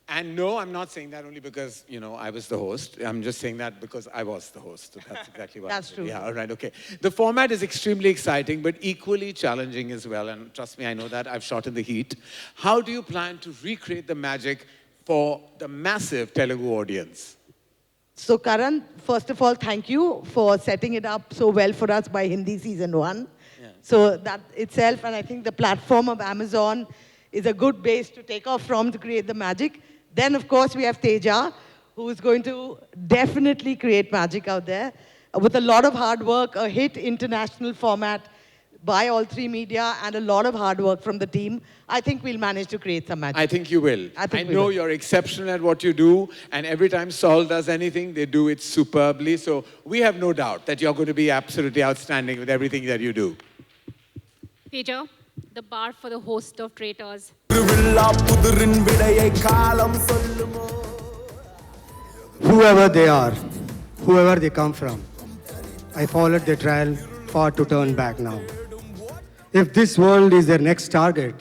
And no, I'm not saying that only because, you know, I was the host. I'm just saying that because I was the host. So that's exactly what That's I did. true. Yeah, all right, okay. The format is extremely exciting, but equally challenging as well. And trust me, I know that. I've shot in the heat. How do you plan to recreate the magic for the massive Telugu audience? So Karan, first of all, thank you for setting it up so well for us by Hindi Season 1. So that itself, and I think the platform of Amazon is a good base to take off from to create the magic. Then, of course, we have Teja, who is going to definitely create magic out there. With a lot of hard work, a hit international format by all three media, and a lot of hard work from the team, I think we'll manage to create some magic. I think you will. I think we know will. you're exceptional at what you do, and every time Saul does anything, they do it superbly. So we have no doubt that you're going to be absolutely outstanding with everything that you do. Teja, the bar for the host of Traitors. Whoever they are, whoever they come from, I followed their trail far to turn back now. If this world is their next target,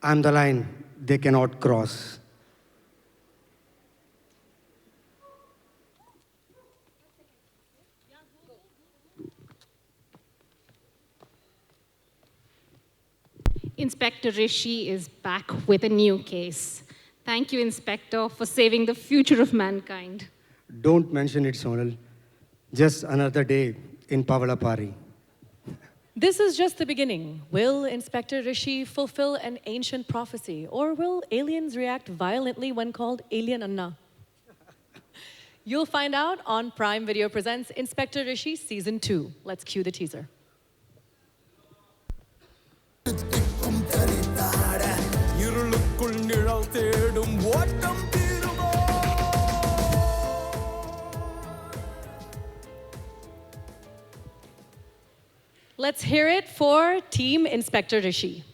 I'm the line they cannot cross. Inspector Rishi is back with a new case. Thank you, Inspector, for saving the future of mankind. Don't mention it, Sonal. Just another day in Pavalapari. This is just the beginning. Will Inspector Rishi fulfill an ancient prophecy, or will aliens react violently when called Alien Anna? You'll find out on Prime Video presents Inspector Rishi Season 2. Let's cue the teaser. Let's hear it for Team Inspector Rishi.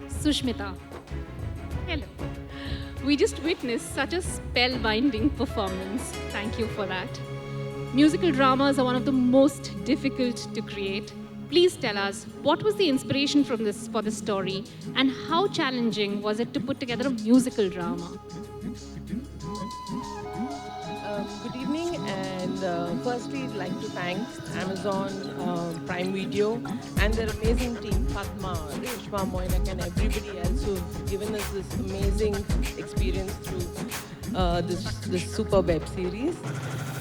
Sushmita. Hello. We just witnessed such a spellbinding performance. Thank you for that. Musical dramas are one of the most difficult to create. please tell us what was the inspiration for this story and how challenging was it to put together a musical drama? Good evening, and firstly, I'd like to thank Amazon Prime Video and their amazing team, Padma, Reshma, Moinak, and everybody else who've given us this amazing experience through this super web series.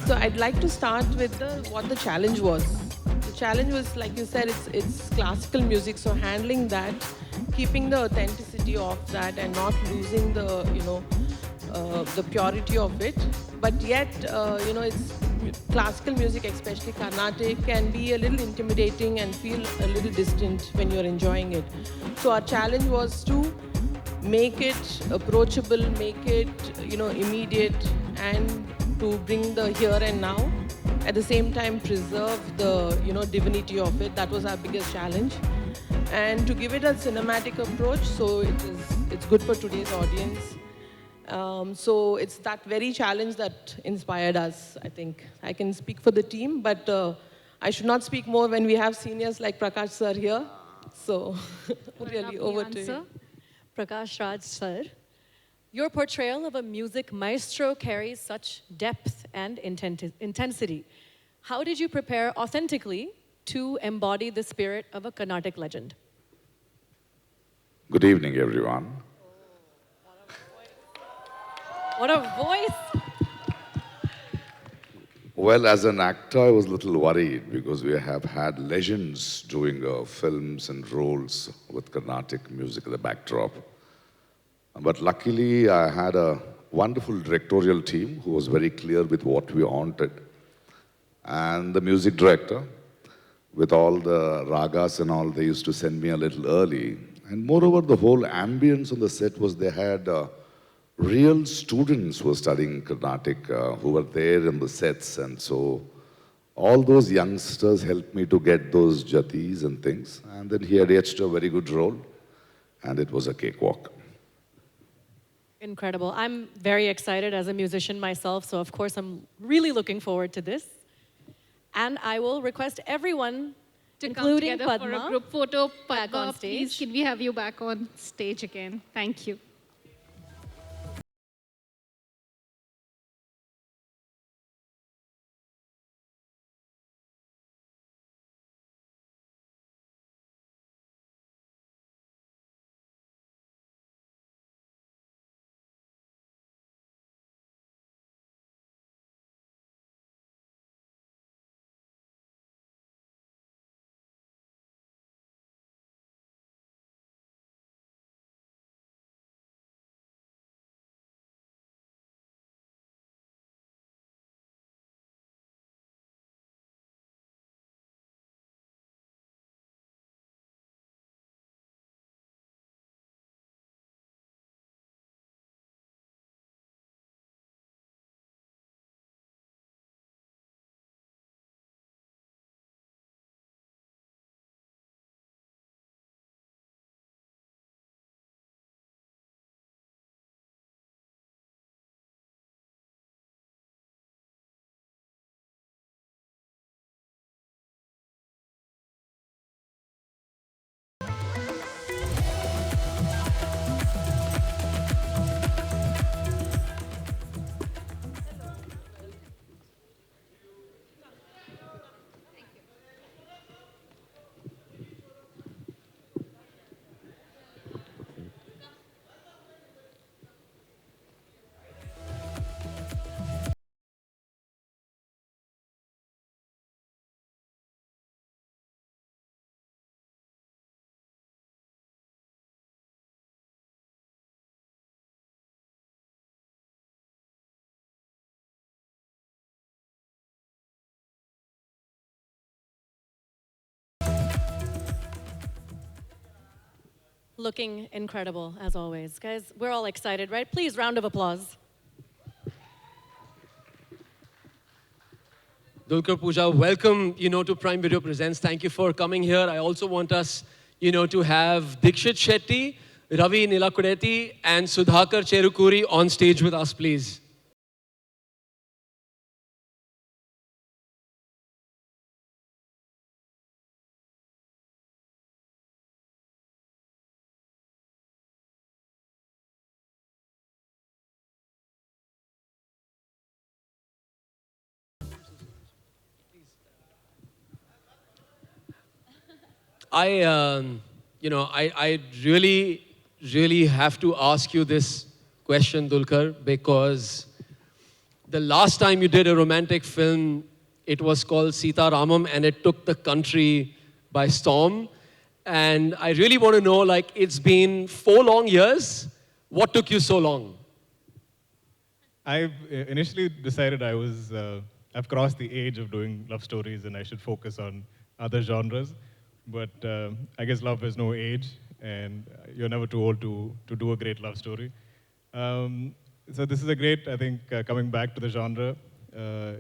So I'd like to start with what the challenge was. The challenge was, like you said, it's classical music, so handling that, keeping the authenticity of that, and not losing the the purity of it. But yet, it's classical music, especially Carnatic, can be a little intimidating and feel a little distant when you're enjoying it. So our challenge was to make it approachable, make it immediate, and to bring the here and now. At the same time, preserve the divinity of it. That was our biggest challenge. And to give it a cinematic approach, so it's good for today's audience. So it's that very challenge that inspired us, I think. I can speak for the team, but I should not speak more when we have seniors like Prakash sir here. So really, over to you. Prakash Raj sir, your portrayal of a music maestro carries such depth and intensity. How did you prepare authentically to embody the spirit of a Carnatic legend? Good evening, everyone. What a voice! Well, as an actor, I was a little worried because we have had legends doing films and roles with Carnatic music as a backdrop. But luckily, I had a wonderful directorial team who was very clear with what we wanted. And the music director, with all the ragas and all, they used to send me a little early. And moreover, the whole ambience on the set was they had real students who were studying Carnatic who were there in the sets. And so all those youngsters helped me to get those jatis and things. And then he had etched a very good role. And it was a cakewalk. Incredible. I'm very excited as a musician myself, so of course I'm really looking forward to this. And I will request everyone, To including come together Padma, for a group photo. back Padma, on stage. please, can we have you back on stage again? Thank you. looking incredible as always. Guys, we're all excited, right? Please, round of applause. Dulquer Pooja, welcome, to Prime Video Presents. Thank you for coming here. I also want us, to have Dikshit Shetty, Ravi Nilakudeti, and Sudhakar Cherukuri on stage with us, please. I really have to ask you this question, Dulkar, because the last time you did a romantic film, it was called Sita Ramam, and it took the country by storm. And I really want to know, like, it's been 4 long years. What took you so long? I've initially decided I've crossed the age of doing love stories and I should focus on other genres. But I guess love has no age and you're never too old to do a great love story. So this is a great, I think, coming back to the genre.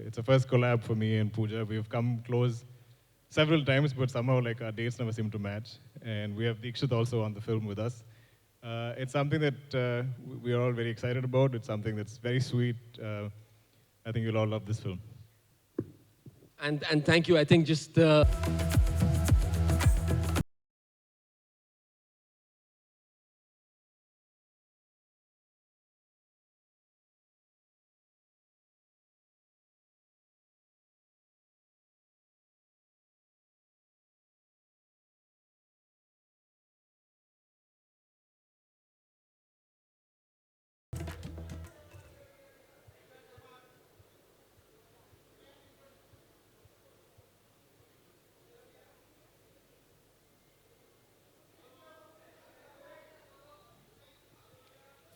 It's a first collab for me and Pooja. We've come close several times, but somehow like our dates never seem to match. And we have Deekshit also on the film with us. It's something that we are all very excited about. It's something that's very sweet. I think you'll all love this film. And thank you. I think just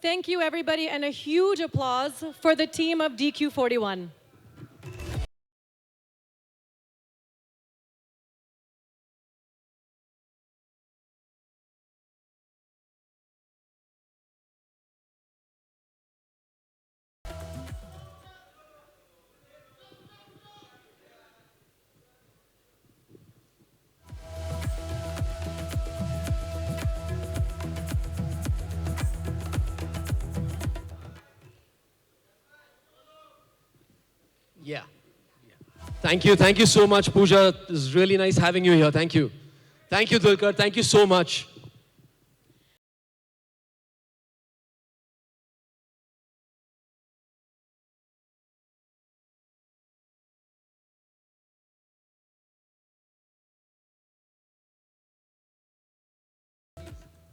Thank you, everybody, and a huge applause for the team of DQ41. Yeah. Thank you. Thank you so much, Pooja. It was really nice having you here. Thank you. Thank you, Dulkar. Thank you so much.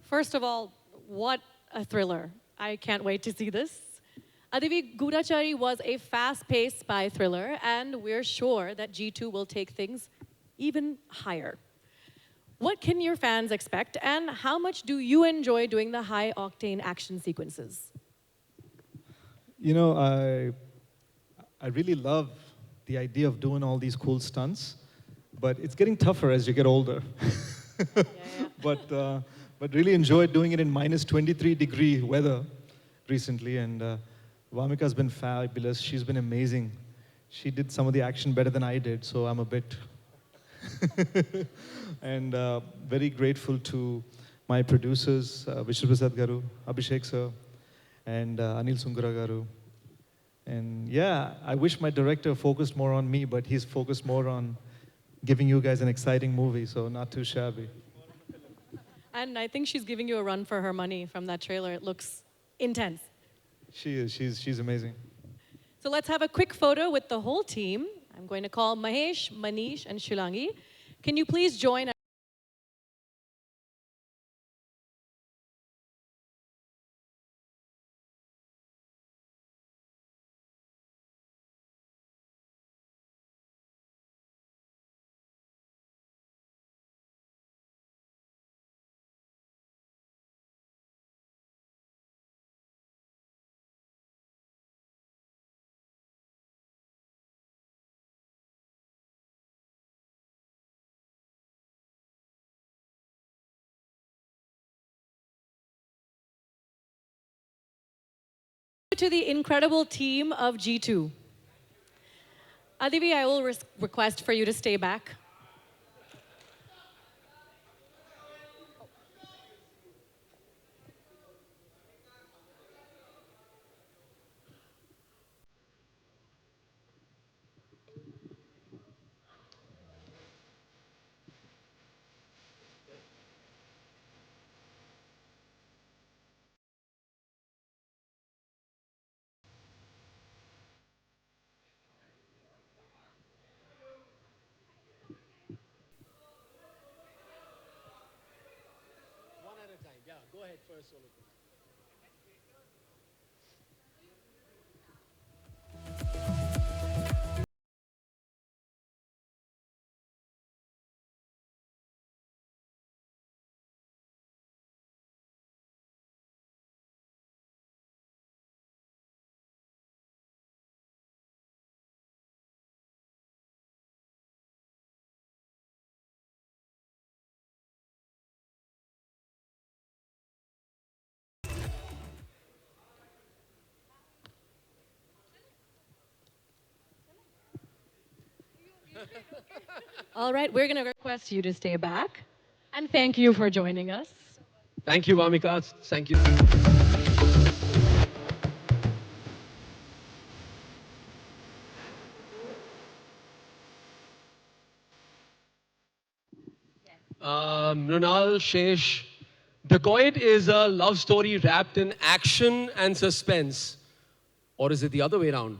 First of all, what a thriller. I can't wait to see this. Adivi, Gudachari was a fast-paced spy thriller, and we're sure that G2 will take things even higher. What can your fans expect, and how much do you enjoy doing the high-octane action sequences? You know, I really love the idea of doing all these cool stunts, but it's getting tougher as you get older. But really enjoyed doing it in minus 23-degree weather recently, and Vamika's been fabulous. She's been amazing. She did some of the action better than I did, so I'm a bit... and very grateful to my producers, Vishnu Prasad Garu, Abhishek sir, and Anil Sungura Garu. And yeah, I wish my director focused more on me, but he's focused more on giving you guys an exciting movie, so not too shabby. And I think she's giving you a run for her money from that trailer. It looks intense. She is. She's amazing. So let's have a quick photo with the whole team. I'm going to call Mahesh, Manish, and Shilangi. Can you please join us? To the incredible team of G2. Adivi, I will request for you to stay back. All right, we're going to request you to stay back. And thank you for joining us. Thank you, Vamika. Thank you. Mrinal, Shesh, Dacoit is a love story wrapped in action and suspense. Or is it the other way around?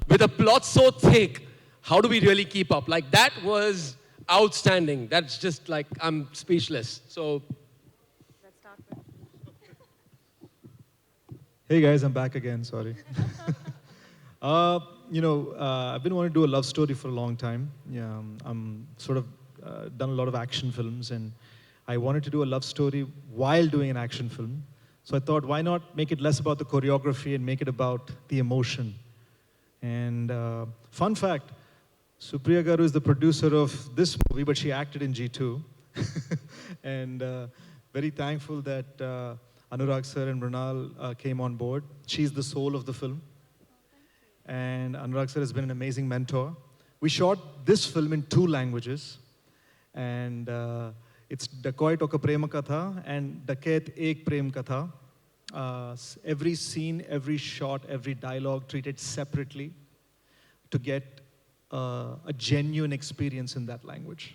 With a plot so thick, how do we really keep up? Like, that was outstanding. That's just like, I'm speechless. So, Hey guys, I'm back again, sorry. I've been wanting to do a love story for a long time. Yeah, I'm sort of done a lot of action films, and I wanted to do a love story while doing an action film. So I thought, why not make it less about the choreography and make it about the emotion? And fun fact, Supriya Garu is the producer of this movie, but she acted in G2. And very thankful that Anurag sir and Mrinal came on board. She's the soul of the film. And Anurag sir has been an amazing mentor. We shot this film in 2 languages. And it's Dacoit Oka Prema Katha and Daket Ek Prem Katha. Every scene, every shot, every dialogue treated separately to get a genuine experience in that language.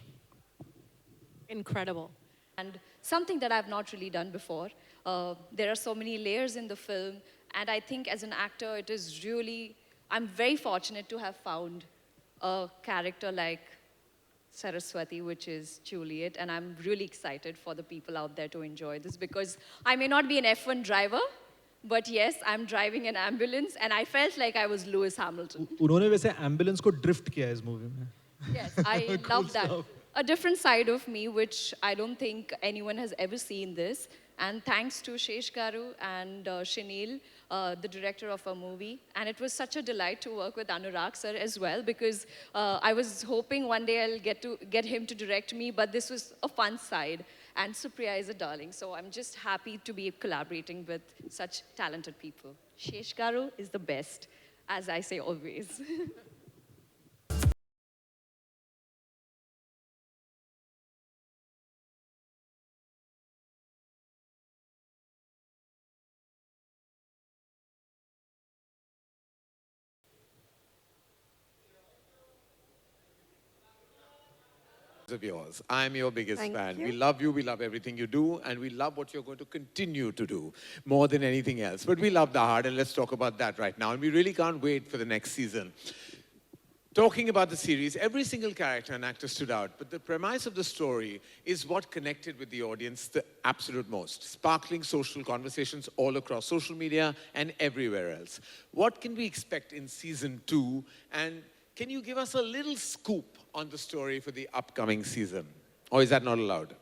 Incredible. And something that I've not really done before. There are so many layers in the film, and I think as an actor, it is really, I'm very fortunate to have found a character like Saraswati, which is Juliet, and I'm really excited for the people out there to enjoy this, because I may not be an F1 driver, but yes, I'm driving an ambulance, and I felt like I was Lewis Hamilton. उन्होंने वैसे ambulance को drift किया है इस movie में. Yes, I love that. A different side of me, which I don't think anyone has ever seen this. And thanks to Shesh Garu and Shanil, the director of our movie. And it was such a delight to work with Anurag sir as well, because I was hoping one day I'll get him to direct me, but this was a fun side. And Supriya is a darling, so I'm just happy to be collaborating with such talented people. Shesh Garu is the best, as I say always. Of yours. I'm your biggest Thank fan. you. We love you, we love everything you do, and we love what you're going to continue to do more than anything else. But we love the heart, and let's talk about that right now. And we really can't wait for the next season. Talking about the series, every single character and actor stood out, but the premise of the story is what connected with the audience the absolute most. Sparkling social conversations all across social media and everywhere else. What can we expect in season 2? And can you give us a little scoop on the story for the upcoming season? Or is that not allowed?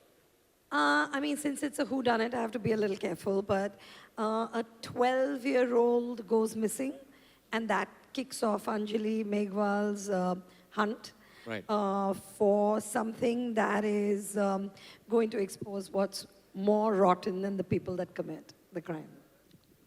I mean, since it's a whodunit, I have to be a little careful, but a 12-year-old goes missing, and that kicks off Anjali Meghwal's hunt for something that is going to expose what's more rotten than the people that commit the crime.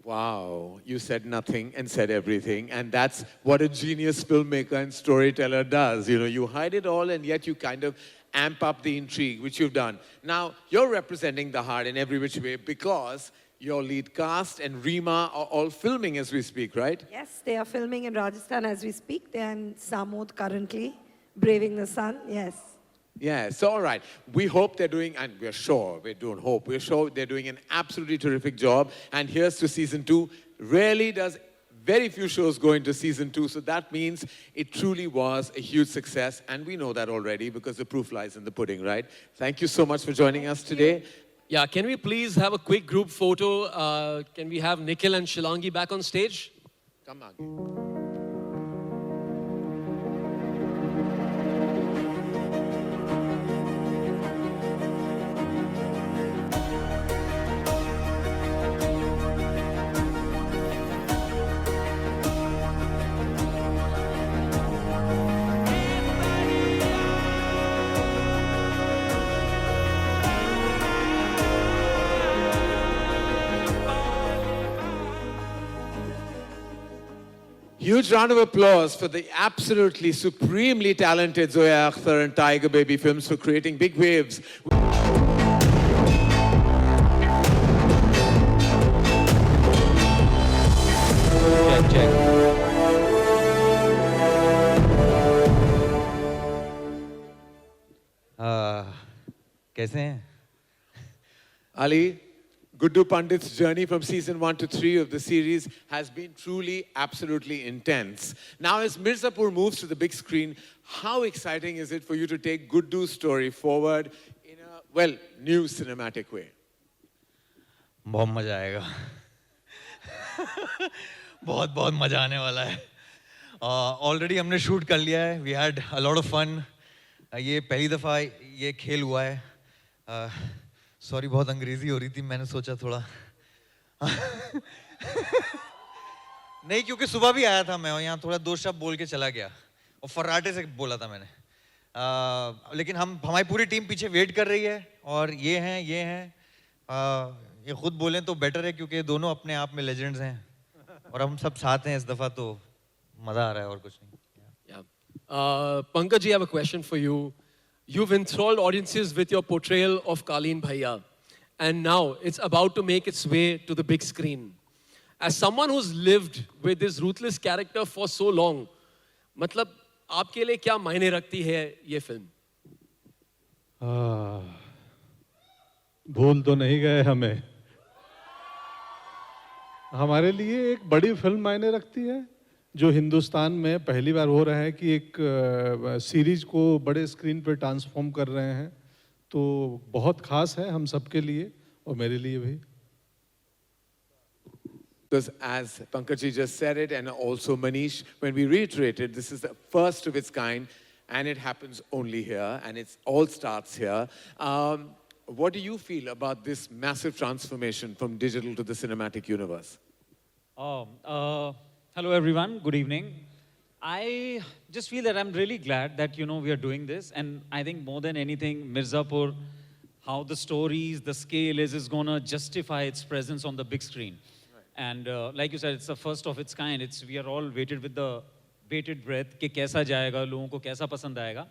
Wow, you said nothing and said everything, and that's what a genius filmmaker and storyteller does. You know, you hide it all, and yet you kind of amp up the intrigue, which you've done. Now, you're representing the heart in every which way, because your lead cast and Rima are all filming as we speak, right? Yes, they are filming in Rajasthan as we speak. They are in Samod currently, braving the sun, yes. Yeah, so all right. We hope they're doing, and we're sure, we don't hope, we're sure they're doing an absolutely terrific job. And here's to season 2. Rarely does very few shows go into season 2, so that means it truly was a huge success, and we know that already because the proof lies in the pudding, right? Thank you so much for joining us today. Yeah, can we please have a quick group photo? Can we have Nikhil and Shilangi back on stage? Come on. Huge round of applause for the absolutely supremely talented Zoya Akhtar and Tiger Baby Films for creating big waves. कैसे हैं? Ali, Guddu Pandit's journey from season 1 to 3 of the series has been truly, absolutely intense. Now, as Mirzapur moves to the big screen, how exciting is it for you to take Guddu's story forward in a, well, new cinematic way? बहुत मजा आएगा बहुत बहुत मजा आने वाला है already हमने शूट कर लिया है we had a lot of fun ये पहली दफ़ा ये खेल हुआ है सॉरी बहुत अंग्रेजी हो रही थी मैंने सोचा थोड़ा नहीं क्योंकि सुबह भी आया था मैं और यहाँ थोड़ा 2 शब्द बोल के चला गया और फर्राटे से बोला था मैंने लेकिन हमारी पूरी टीम पीछे वेट कर रही है और ये हैं ये खुद बोलें तो बेटर है क्योंकि दोनों अपने आप में लेजेंड्स हैं और हम सब साथ हैं इस दफ़ा तो मज़ा आ रहा है और कुछ नहीं Pankaj, I have a question for you. You've enthralled audiences with your portrayal of Kaleen Bhaiya, and now it's about to make its way to the big screen. As someone who's lived with this ruthless character for so long, मतलब आपके लिए क्या मायने रखती है ये film? भूल तो नहीं गए हमें हमारे लिए एक बड़ी फिल्म मायने रखती है जो हिंदुस्तान में पहली बार हो रहा है कि एक सीरीज को बड़े स्क्रीन पे ट्रांसफॉर्म कर रहे हैं तो बहुत खास है हम सबके लिए और मेरे लिए भी Because as Pankaj just said it and also Manish, when we reiterated, this is the first of its kind and it happens only here and it all starts here. What do you feel about this massive transformation from digital to the cinematic universe? Hello everyone, good evening. I just feel that I'm really glad that, we are doing this. And I think more than anything, Mirzapur, how the stories, the scale is going to justify its presence on the big screen. Right. And like you said, it's the first of its kind. We are all waited with the bated breath कि कैसा जाएगा, लोगों को कैसा पसंद आएगा.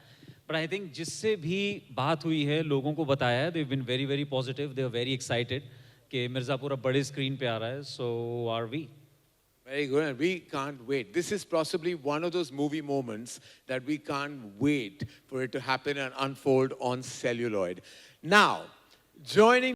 But I think जिससे भी बात हुई है, लोगों को बताया है, they've been very, very positive. They are very excited कि मिर्ज़ापुर अब बड़े स्क्रीन पे आ रहा है. So are we. Very good, and we can't wait. This is possibly one of those movie moments that we can't wait for it to happen and unfold on celluloid. Now, joining...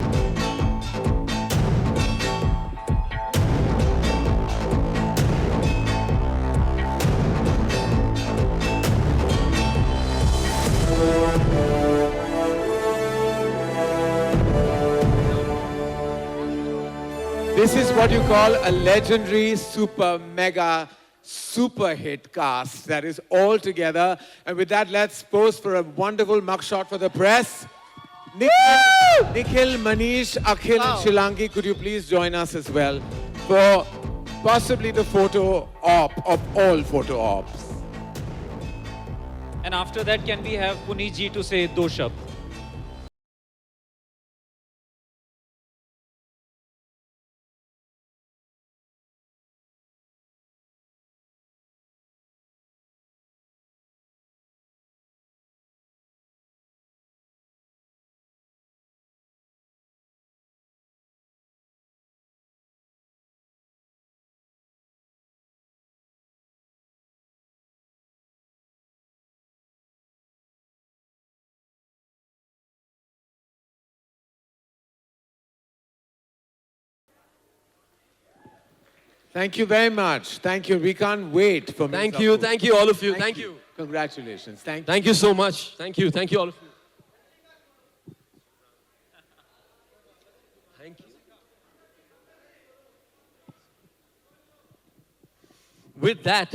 This is what you call a legendary, super, mega, super hit cast that is all together. And with that, let's pose for a wonderful mugshot for the press. Nikhil, Manish, Akhil, and Shilangi, could you please join us as well for possibly the photo op of all photo ops? And after that, can we have Puneet ji to say do shabd? Thank you very much. Thank you. We can't wait for Thank you, all of you. Thank you. Congratulations. Thank you so much. Thank you all of you. with that,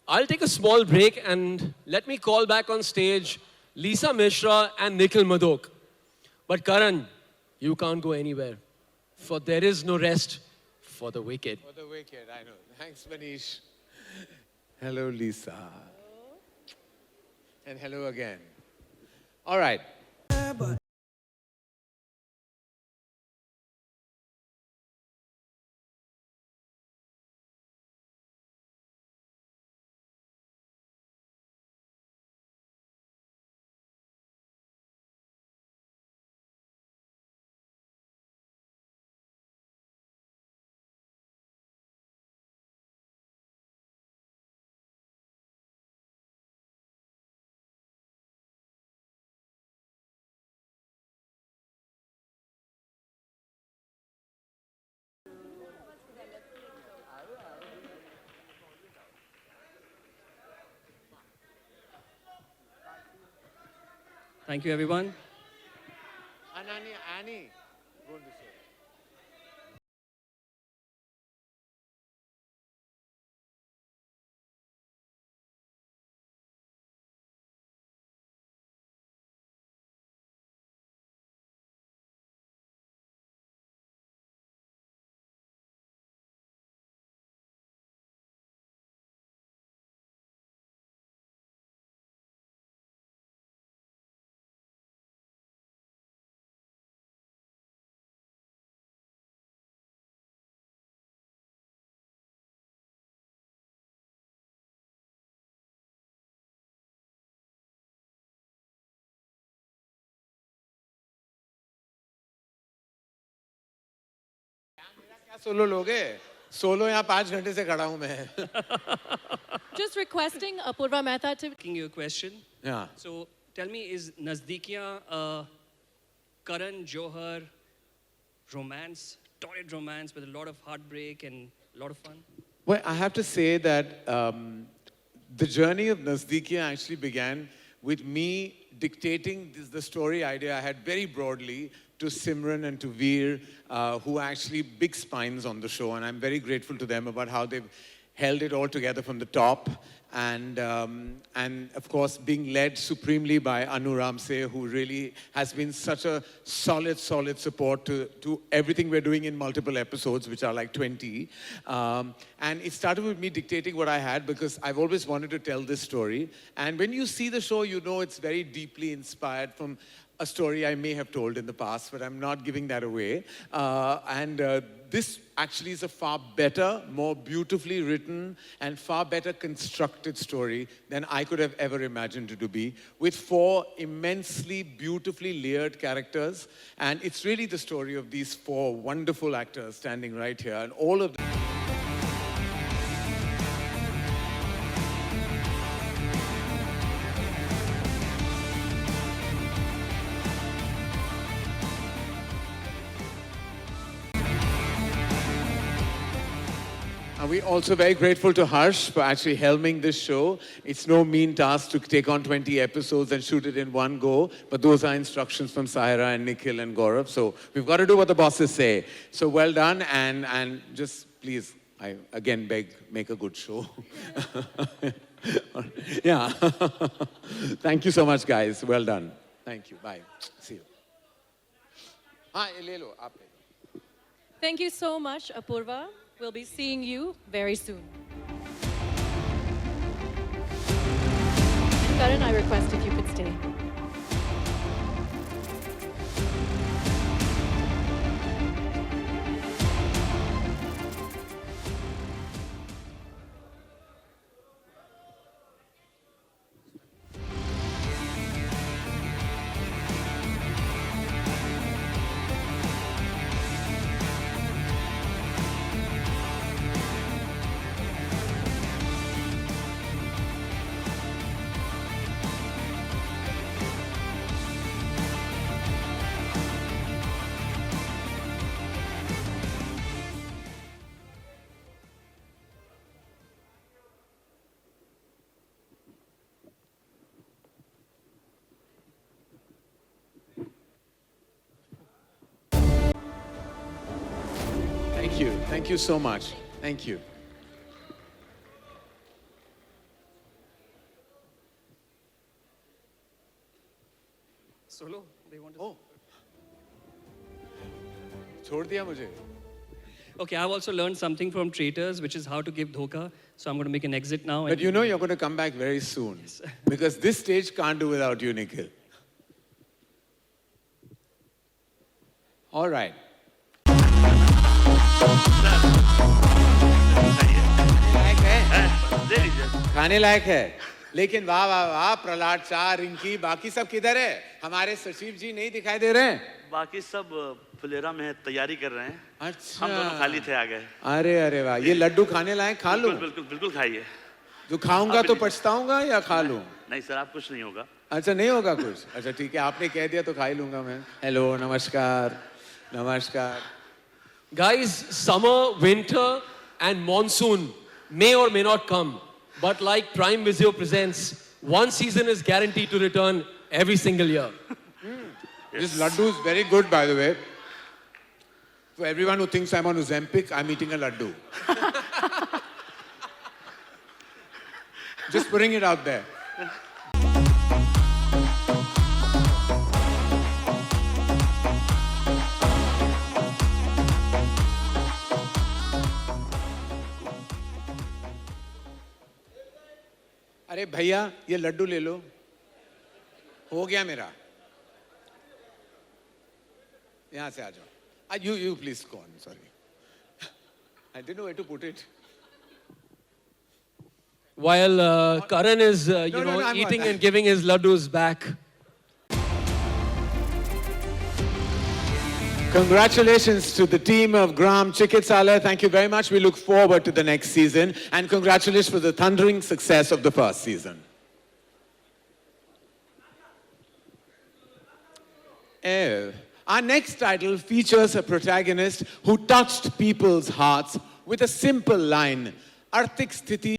I'll take a small break and let me call back on stage Lisa Mishra and Nikhil Madok. But Karan, you can't go anywhere, for there is no rest for the wicked. For the wicked, I know. Thanks, Manish. Hello, Lisa. And hello again. All right. Thank you, everyone. Annie. Go on this way. क्या solo लोगे? Solo यहाँ 5 घंटे से खड़ा हूँ मैं. Just requesting Apurva Mehta to... Asking you a question. Yeah. So tell me, is Nazdikiyan Karan Johar romance, torrid romance with a lot of heartbreak and a lot of fun? Well, I have to say that the journey of Nazdikiyan actually began with me dictating the story idea I had very broadly to Simran and to Veer, who are actually big spines on the show, and I'm very grateful to them about how they've held it all together from the top, and of course being led supremely by Anu Ramse, who really has been such a solid support to everything we're doing in multiple episodes, which are like 20. And it started with me dictating what I had because I've always wanted to tell this story. And when you see the show, you know it's very deeply inspired from a story I may have told in the past, but I'm not giving that away. This actually is a far better, more beautifully written, and far better constructed story than I could have ever imagined it to be, with 4 immensely, beautifully layered characters. And it's really the story of these 4 wonderful actors standing right here, and all of them. We're also very grateful to Harsh for actually helming this show. It's no mean task to take on 20 episodes and shoot it in one go, but those are instructions from Saira and Nikhil and Gaurav, so we've got to do what the bosses say. So well done, and just please, I again beg, make a good show. Yeah. Thank you so much, guys. Well done. Thank you. Bye. See you. Hi, Lelo. Thank you so much, Apurva. We'll be seeing you very soon. Karan, I request if you could stay. Thank you so much. Thank you. Solo? They want to. Oh. छोड़ दिया मुझे. Okay, I've also learned something from Traitors, which is how to give dhoka. So I'm going to make an exit now. But you know you're going to come back very soon. Because this stage can't do without you, Nikhil. All right. खाने लायक है. लेकिन वाह वाह वाह, प्रहलाद शाह, रिंकी, बाकी सब किधर है? हमारे सचिव जी नहीं दिखाई दे रहे हैं. बाकी सब फुलेरा में तैयारी कर रहे हैं. अच्छा. हम दोनों खाली थे आ गए. अरे अरे वाह, ये लड्डू खाने लायक, खा लूं? बिल्कुल बिल्कुल खाइए. जो खाऊंगा तो पछताऊंगा या खा लूं? नहीं सर, आप कुछ नहीं होगा. अच्छा, नहीं होगा कुछ. अच्छा ठीक है, आपने कह दिया तो खा ही लूंगा मैं. हेलो, नमस्कार. नमस्कार. Guys, summer, winter, and monsoon may or may not come. But like Prime Video presents, one season is guaranteed to return every single year. This laddu is very good, by the way. For everyone who thinks I'm on Ozempic, I'm eating a laddu. Just putting it out there. अरे भैया, ये लड्डू ले लो. हो गया मेरा. यहाँ से आ जाओ. You please go on. Sorry, I didn't know where to put it. While Karan is, I'm eating not. and giving his laddus back. Congratulations to the team of Gram Chikitsala. Thank you very much. We look forward to the next season. And congratulations for the thundering success of the first season. Our next title features a protagonist who touched people's hearts with a simple line. Arthik Sthiti.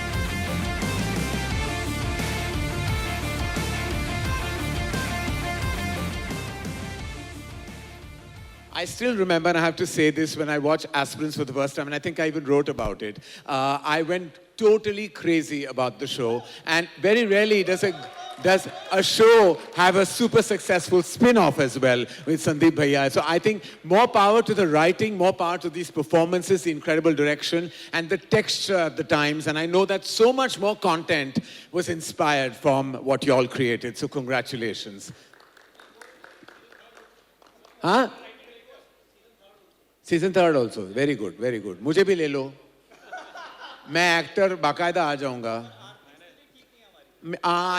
I still remember, and I have to say this, when I watched Aspirants for the first time, and I think I even wrote about it, I went totally crazy about the show. And very rarely does a show have a super successful spin-off as well with Sandeep Bhaiya. So I think more power to the writing, more power to these performances, the incredible direction, and the texture at the times. And I know that so much more content was inspired from what you all created. So congratulations. Huh? Season 3 also. Very good, very good. मुझे भी ले लो. मैं actor बाकायदा आ जाऊंगा.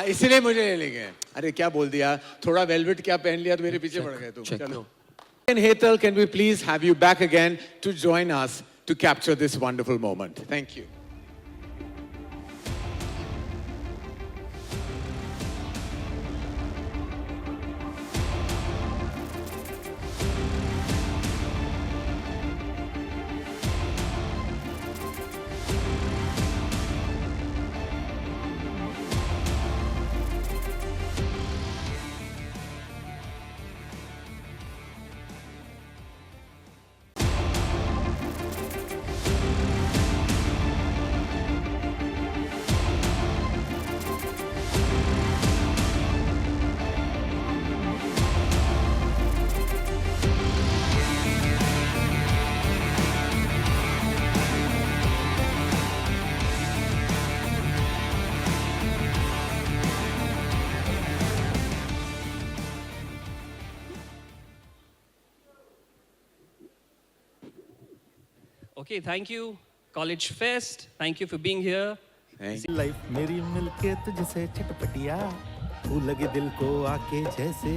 इसलिए मुझे ले लेंगे. अरे क्या बोल दिया? थोड़ा वेलवेट क्या पहन लिया तो मेरे पीछे पड़ गए तुम. चलो. And Hetal, can we please have you back again to join us to capture this wonderful moment? Thank you. Okay, thank you, College Fest. Thank you for being here. Life मेरी मिलके तुझसे चटपटिया, तू लगे दिल को आके जैसे,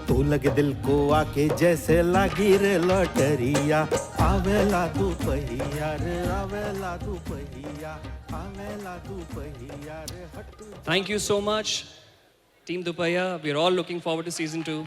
तू लगे दिल को आके जैसे लागी रे लॉटरिया. आवेला तू पहिया रे, आवेला तू पहिया, आवेला तू पहिया रे हट. Thank you so much, Team Dupaiya. We're all looking forward to season 2.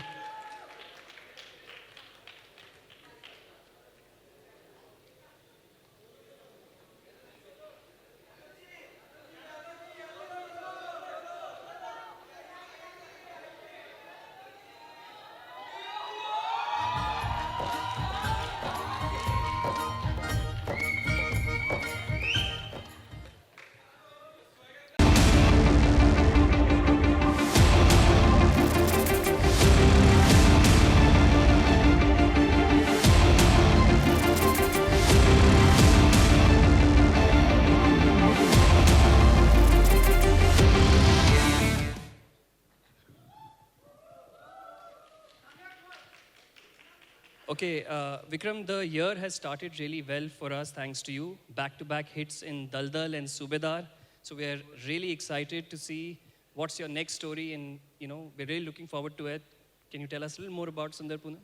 Okay, Vikram, the year has started really well for us thanks to you. Back-to-back hits in Daldal and Subedar. So we are really excited to see what's your next story, and we're really looking forward to it. Can you tell us a little more about Sundar Poonam?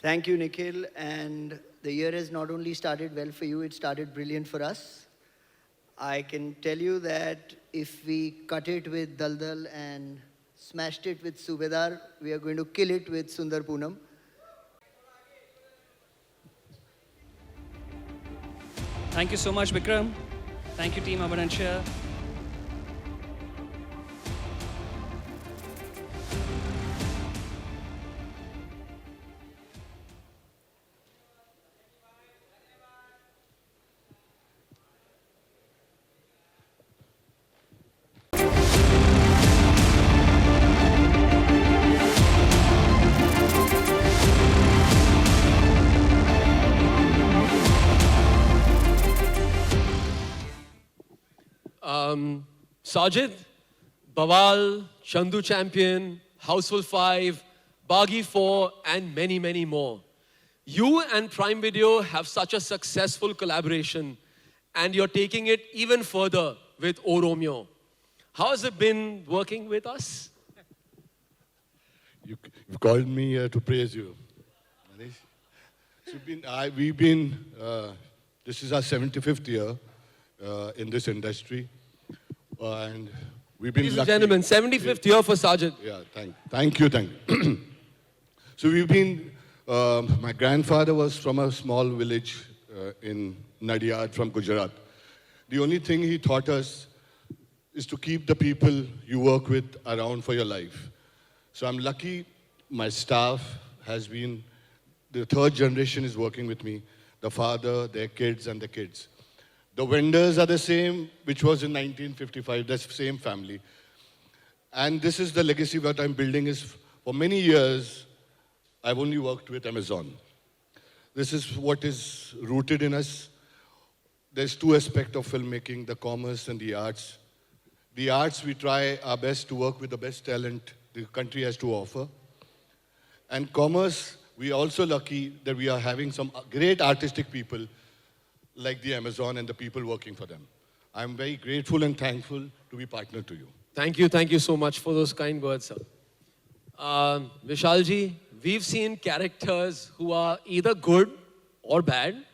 Thank you, Nikhil. And the year has not only started well for you, it started brilliant for us. I can tell you that if we cut it with Daldal and smashed it with Subedar, we are going to kill it with Sundar Poonam. Thank you so much, Vikram. Thank you, Team Abhinansha. Sajid, Bawal, Chandu Champion, Houseful 5, Baghi 4, and many, many more. You and Prime Video have such a successful collaboration, and you're taking it even further with O Romeo. How has it been working with us? You've called me to praise you, Manish. So this is our 75th year in this industry. And we've been Ladies and gentlemen, 75th year for Sajid. Yeah, thank you. So we've been, my grandfather was from a small village in Nadiad from Gujarat. The only thing he taught us is to keep the people you work with around for your life. So I'm lucky my staff has been, the third generation is working with me, the father, their kids, and the kids. The vendors are the same, which was in 1955, the same family. And this is the legacy that I'm building is, for many years, I've only worked with Amazon. This is what is rooted in us. There's two aspects of filmmaking, the commerce and the arts. The arts, we try our best to work with the best talent the country has to offer. And commerce, we're also lucky that we are having some great artistic people like the Amazon and the people working for them. I'm very grateful and thankful to be partner to you. Thank you so much for those kind words, sir. Vishalji, we've seen characters who are either good or bad,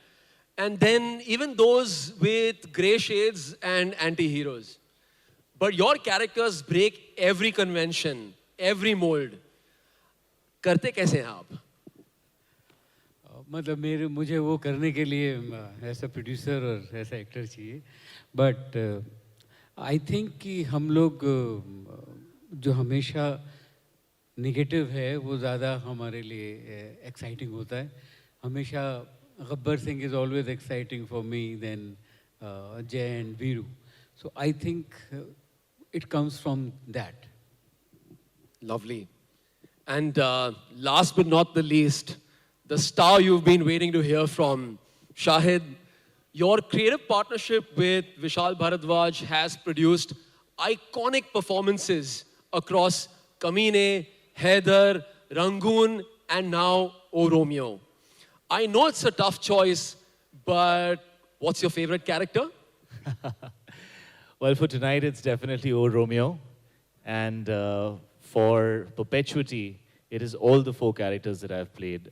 and then even those with grey shades and anti-heroes. But your characters break every convention, every mold. करते कैसे हैं आप? मतलब मुझे वो करने के लिए ऐसा प्रोड्यूसर और ऐसा एक्टर चाहिए, बट आई थिंक कि हम लोग जो हमेशा नेगेटिव है वो ज़्यादा हमारे लिए एक्साइटिंग होता है. हमेशा Gabbar Singh is always exciting for me then Jai and Veeru. So I think it comes from that. Lovely. And last but not the least, the star you've been waiting to hear from, Shahid. Your creative partnership with Vishal Bharadwaj has produced iconic performances across Kamine, Haider, Rangoon, and now O Romeo. I know it's a tough choice, but what's your favorite character? Well, for tonight, it's definitely O Romeo. And for perpetuity, it is all the four characters that I've played.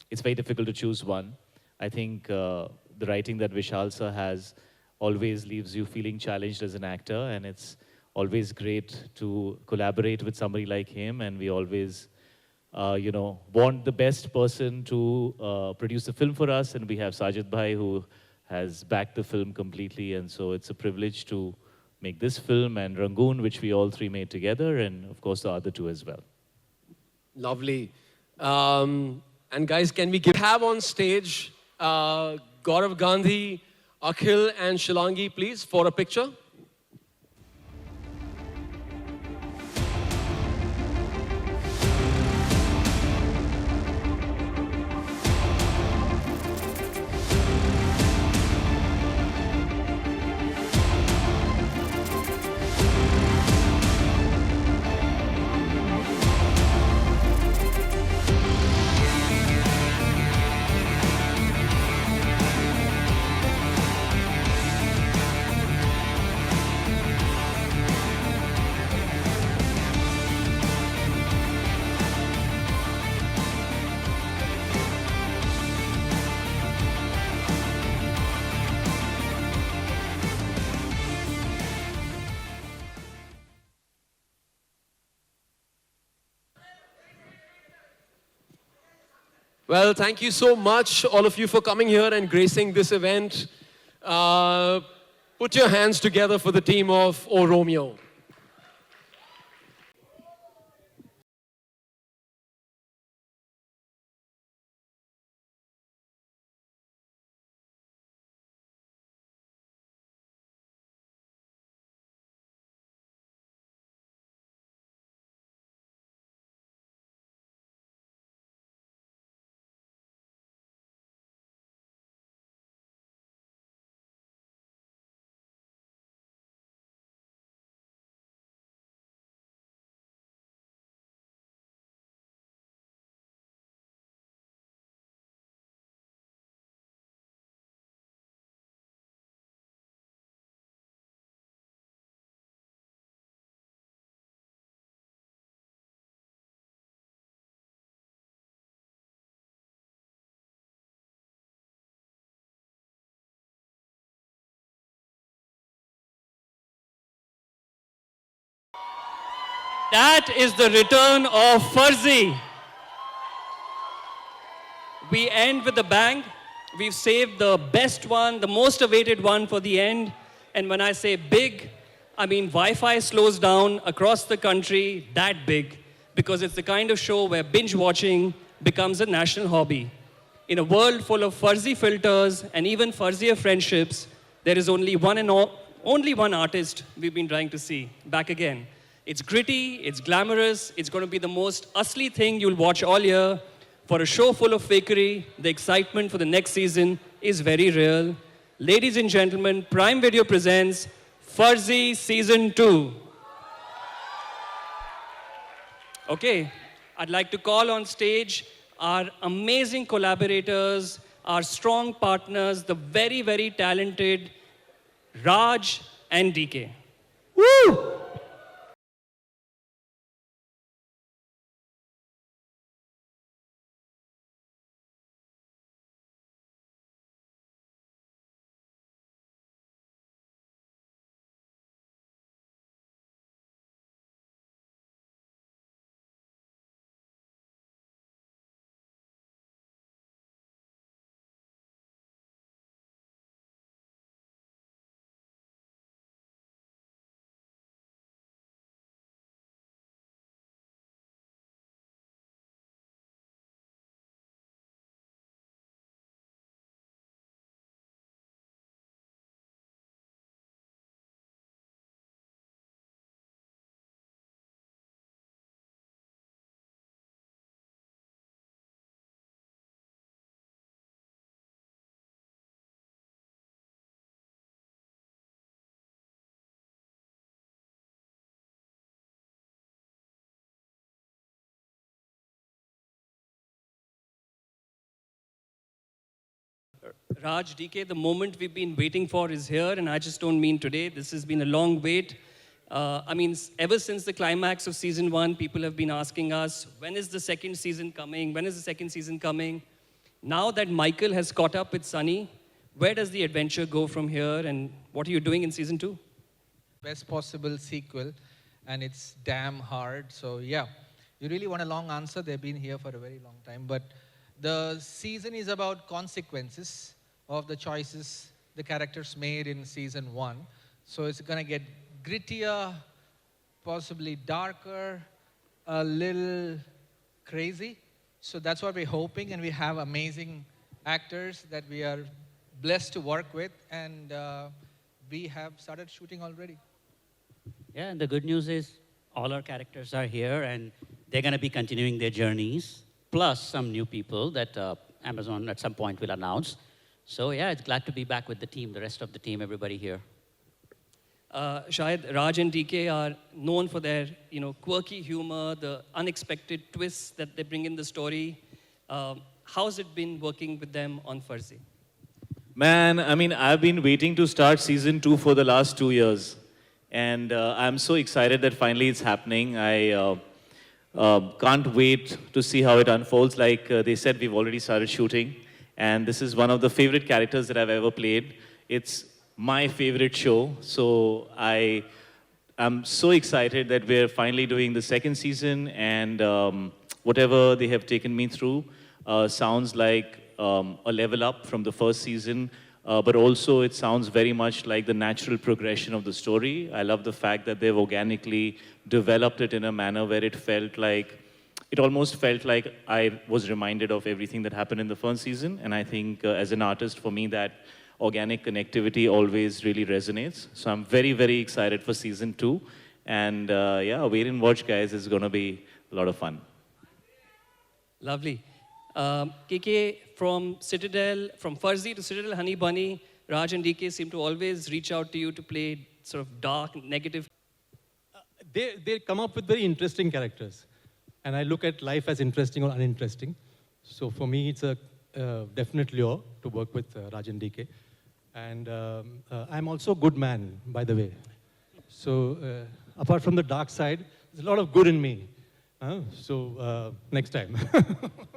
It's very difficult to choose one. I think the writing that Vishal sir has always leaves you feeling challenged as an actor, and it's always great to collaborate with somebody like him, and we always, want the best person to produce the film for us, and we have Sajid Bhai who has backed the film completely, and so it's a privilege to make this film and Rangoon, which we all three made together, and of course the other two as well. Lovely. And guys, can we have on stage Gaurav Gandhi, Akhil, and Shilangi, please, for a picture? Well, thank you so much, all of you, for coming here and gracing this event. Put your hands together for the team of O Romeo. That is the return of Farzi. We end with a bang. We've saved the best one, the most awaited one for the end. And when I say big, I mean Wi-Fi slows down across the country that big, because it's the kind of show where binge watching becomes a national hobby. In a world full of Farzi filters and even Farzier friendships, there is only one artist we've been trying to see back again. It's gritty, it's glamorous, it's going to be the most asli thing you'll watch all year. For a show full of fakery, the excitement for the next season is very real. Ladies and gentlemen, Prime Video presents Farzi Season 2. Okay, I'd like to call on stage our amazing collaborators, our strong partners, the very, very talented Raj and DK. Woo! Raj, DK, the moment we've been waiting for is here, and I just don't mean today. This has been a long wait. Ever since the climax of season 1, people have been asking us, when is the second season coming? When is the second season coming? Now that Michael has caught up with Sunny, where does the adventure go from here, and what are you doing in season 2? Best possible sequel, and it's damn hard. So yeah, you really want a long answer. They've been here for a very long time, but the season is about consequences of the choices the characters made in season 1. So it's gonna get grittier, possibly darker, a little crazy. So that's what we're hoping, and we have amazing actors that we are blessed to work with, and we have started shooting already. Yeah, and the good news is all our characters are here, and they're going to be continuing their journeys, plus some new people that Amazon at some point will announce. So yeah, it's glad to be back with the team, the rest of the team, everybody here. Shayad, Raj and DK are known for their quirky humor, the unexpected twists that they bring in the story. How's it been working with them on Farzi? Man, I've been waiting to start season 2 for the last 2 years. And I'm so excited that finally it's happening. I can't wait to see how it unfolds. Like they said, we've already started shooting. And this is one of the favorite characters that I've ever played. It's my favorite show. So I'm so excited that we're finally doing the second season, and whatever they have taken me through. sounds like a level up from the first season, but also it sounds very much like the natural progression of the story. I love the fact that they've organically developed it in a manner where it almost felt like I was reminded of everything that happened in the first season. And I think as an artist, for me, that organic connectivity always really resonates. So I'm very, very excited for season 2. And yeah, wait and watch, guys. It's going to be a lot of fun. Lovely. KK, from Citadel, from Farzi to Citadel, Honey Bunny, Raj and DK seem to always reach out to you to play sort of dark, negative. They come up with very interesting characters. And I look at life as interesting or uninteresting. So for me, it's a definite lure to work with Raj and DK. And I'm also a good man, by the way. So apart from the dark side, there's a lot of good in me. So next time.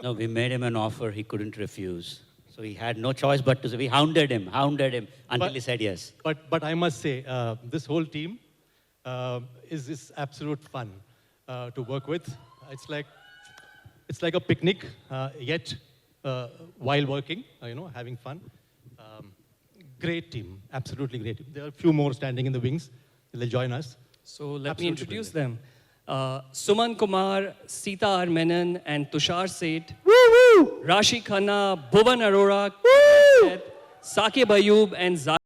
No, we made him an offer he couldn't refuse. So he had no choice but to say, we hounded him until he said yes. But I must say, this whole team is absolute fun to work with. It's like a picnic, yet while working, having fun. Great team, absolutely great team. There are a few more standing in the wings. They'll join us. So let me introduce them. Suman Kumar, Sita R. Menon, and Tushar Seth. Rashi Khanna, Bhuvan Arora, Saqib Ayub, and Zaki.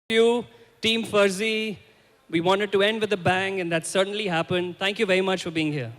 You, Team Farzi. We wanted to end with a bang, and that certainly happened. Thank you very much for being here.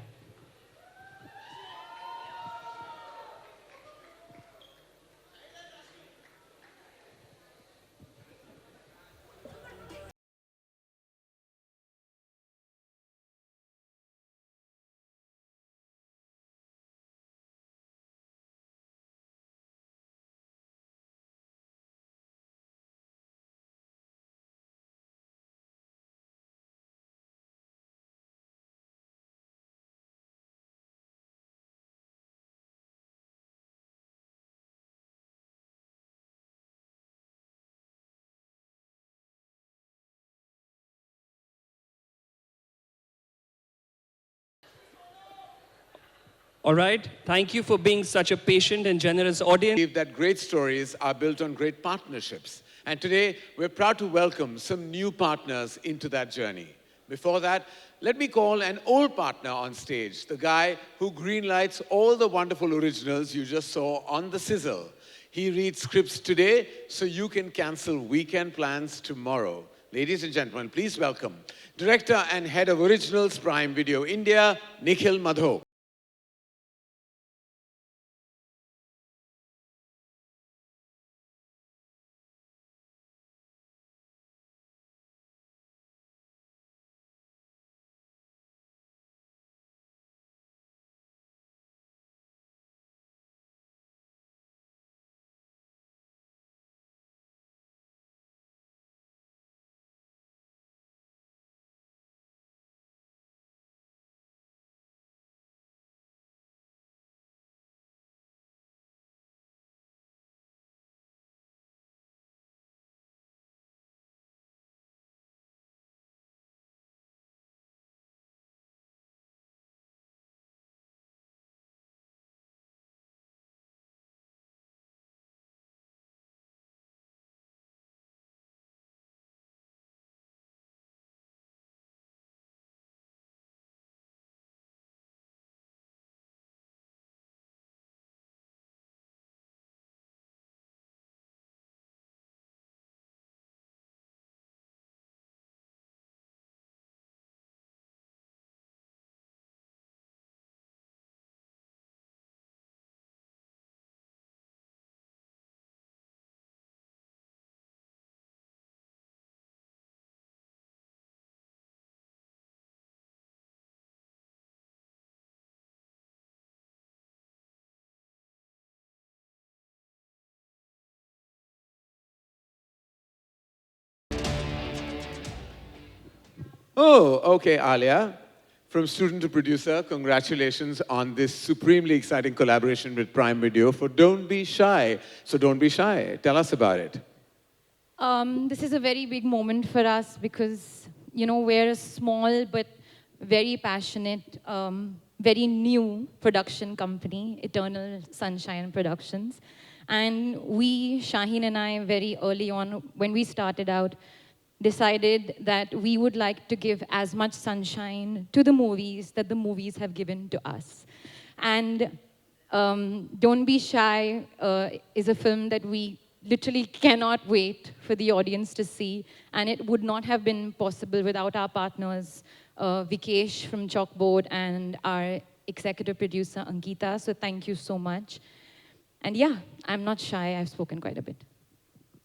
All right. Thank you for being such a patient and generous audience. I believe that great stories are built on great partnerships. And today, we're proud to welcome some new partners into that journey. Before that, let me call an old partner on stage, the guy who greenlights all the wonderful originals you just saw on the sizzle. He reads scripts today, so you can cancel weekend plans tomorrow. Ladies and gentlemen, please welcome Director and Head of Originals Prime Video India, Nikhil Madho. Oh, okay, Alia. From student to producer, congratulations on this supremely exciting collaboration with Prime Video for Don't Be Shy. So don't be shy. Tell us about it. This is a very big moment for us because, you know, we're a small but very passionate, very new production company, Eternal Sunshine Productions. And we, Shaheen and I, very early on, when we started out, decided that we would like to give as much sunshine to the movies that the movies have given to us. And Don't Be Shy is a film that we literally cannot wait for the audience to see. And it would not have been possible without our partners, Vikesh from Chalkboard and our executive producer, Ankita. So thank you so much. And yeah, I'm not shy. I've spoken quite a bit.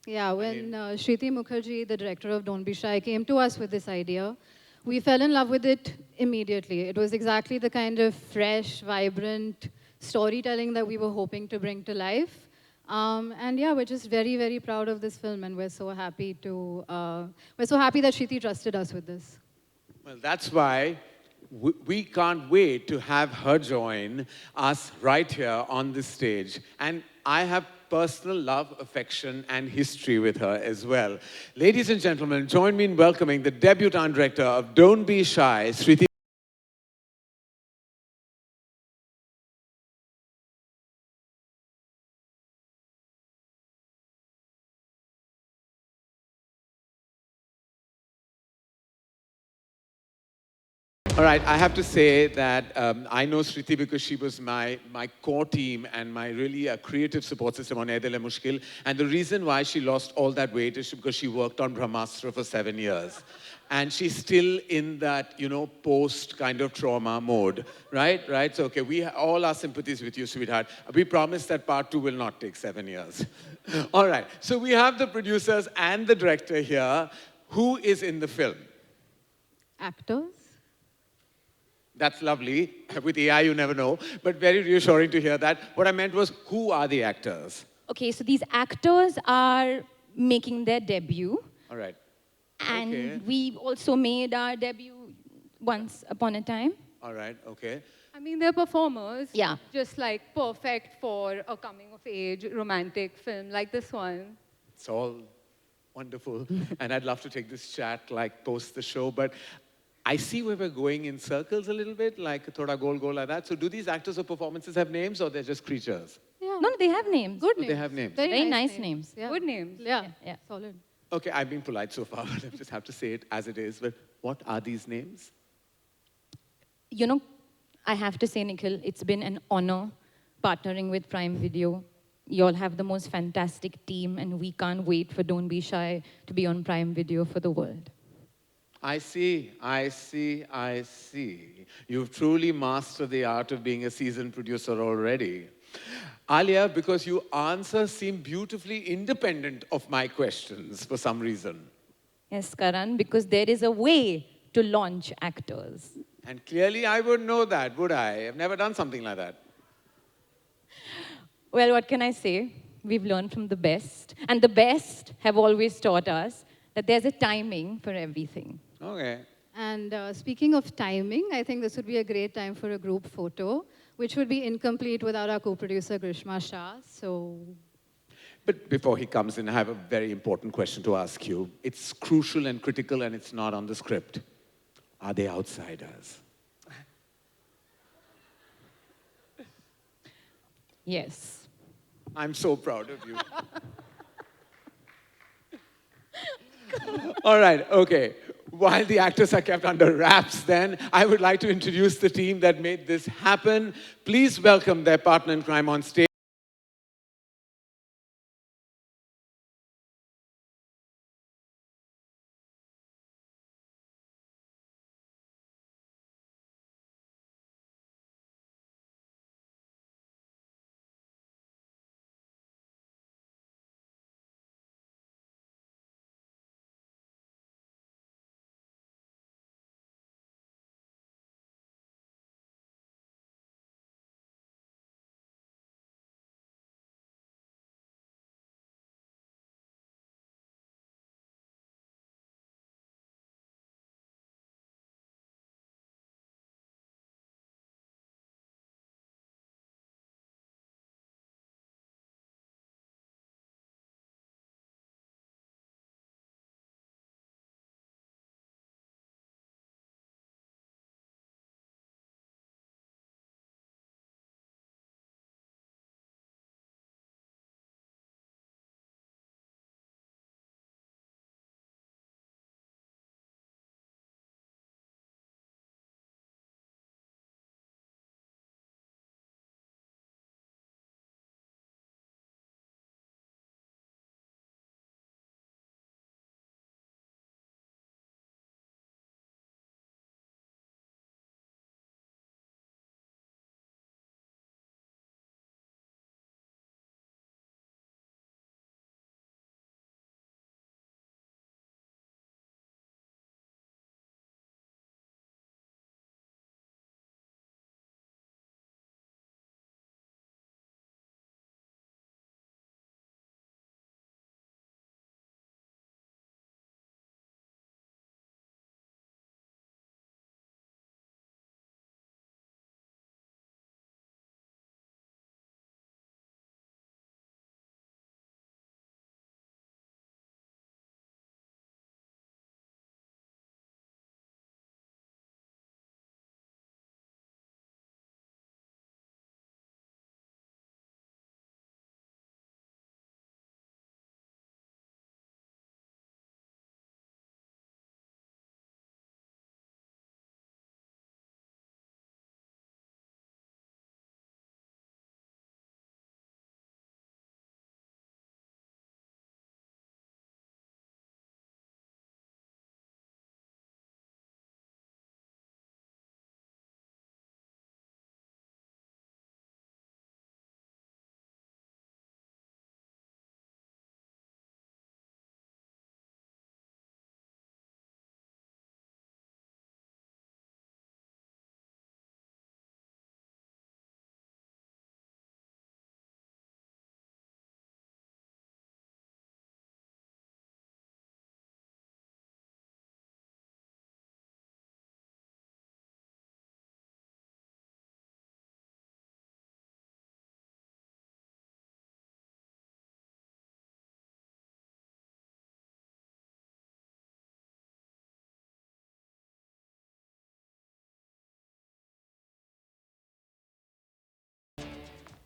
Yeah, when Shriti Mukherjee, the director of Don't Be Shy, came to us with this idea, we fell in love with it immediately. It was exactly the kind of fresh, vibrant storytelling that we were hoping to bring to life. And yeah, we're just very, very proud of this film, and we're so happy to, we're so happy that Shriti trusted us with this. Well, that's why we can't wait to have her join us right here on this stage. And I have personal love, affection, and history with her as well. Ladies and gentlemen, join me in welcoming the debutante director of Don't Be Shy, Shriti. All right, I have to say that I know Shriti because she was my core team and my really creative support system on Ae Dil Hai Mushkil. And the reason why she lost all that weight is because she worked on Brahmastra for 7 years. And she's still in that, you know, post kind of trauma mode, right? Right? So, okay, we all our sympathies with you, sweetheart. We promise that part 2 will not take 7 years. All right, so we have the producers and the director here. Who is in the film? Actors? That's lovely. With AI, you never know. But very reassuring to hear that. What I meant was, who are the actors? Okay, so these actors are making their debut. All right. And Okay. we also made our debut once upon a time. All right, okay. I mean, they're performers. Yeah. Just like perfect for a coming-of-age romantic film like this one. It's all wonderful. And I'd love to take this chat like post the show. But I see where we're going in circles a little bit, like thoda gol gol like that. So do these actors or performances have names or they're just creatures? Yeah. No, they have names. Good Oh, names. they have names. Very nice names. Yeah. Good names. Yeah, yeah. solid. Okay, I've been polite so far, but I just have to say it as it is. But what are these names? You know, I have to say, Nikhil, it's been an honor partnering with Prime Video. You all have the most fantastic team, and we can't wait for Don't Be Shy to be on Prime Video for the world. I see, I see, I see. You've truly mastered the art of being a seasoned producer already. Alia, because your answers seem beautifully independent of my questions for some reason. Yes, Karan, because there is a way to launch actors. And clearly I would know that, would I? I've never done something like that. Well, what can I say? We've learned from the best. And the best have always taught us that there's a timing for everything. Okay. And speaking of timing, I think this would be a great time for a group photo, which would be incomplete without our co-producer, Grishma Shah. So, But before he comes in, I have a very important question to ask you. It's crucial and critical and it's not on the script. Are they outsiders? Yes. I'm so proud of you. All right, okay. While the actors are kept under wraps then, I would like to introduce the team that made this happen. Please welcome their partner in crime on stage.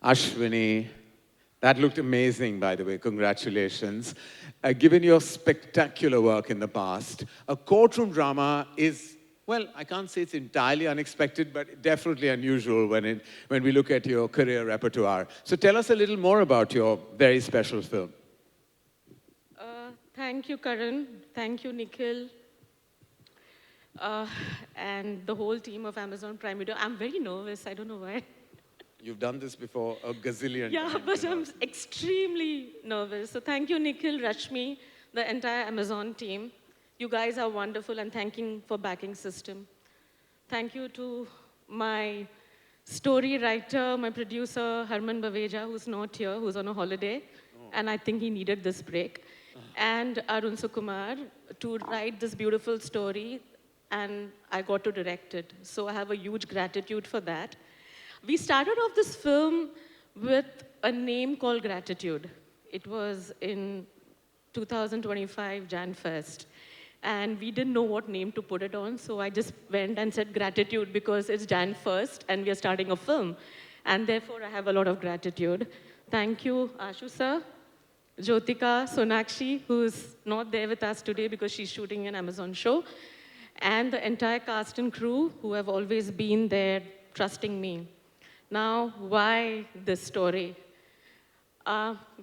Ashwini, that looked amazing, by the way. Congratulations. Given your spectacular work in the past, a courtroom drama is, well, I can't say it's entirely unexpected, but definitely unusual when we look at your career repertoire. So tell us a little more about your very special film. Thank you, Karan. Thank you, Nikhil. And the whole team of Amazon Prime Video. I'm very nervous. I don't know why. You've done this before a gazillion Yeah, times. but I'm extremely nervous. So thank you, Nikhil, Rashmi, the entire Amazon team. You guys are wonderful, and thanking for backing system. Thank you to my story writer, my producer, Harman Baveja, who's not here, who's on a holiday. And I think he needed this break. And Arun Sukumar to write this beautiful story, and I got to direct it. So I have a huge gratitude for that. We started off this film with a name called Gratitude. It was in 2025 Jan Fest. And we didn't know what name to put it on, so I just went and said Gratitude because it's Jan 1st and we are starting a film. And therefore, I have a lot of gratitude. Thank you, Ashu sir, Jyotika, Sonakshi, who's not there with us today because she's shooting an Amazon show, and the entire cast and crew who have always been there trusting me. Now, why this story?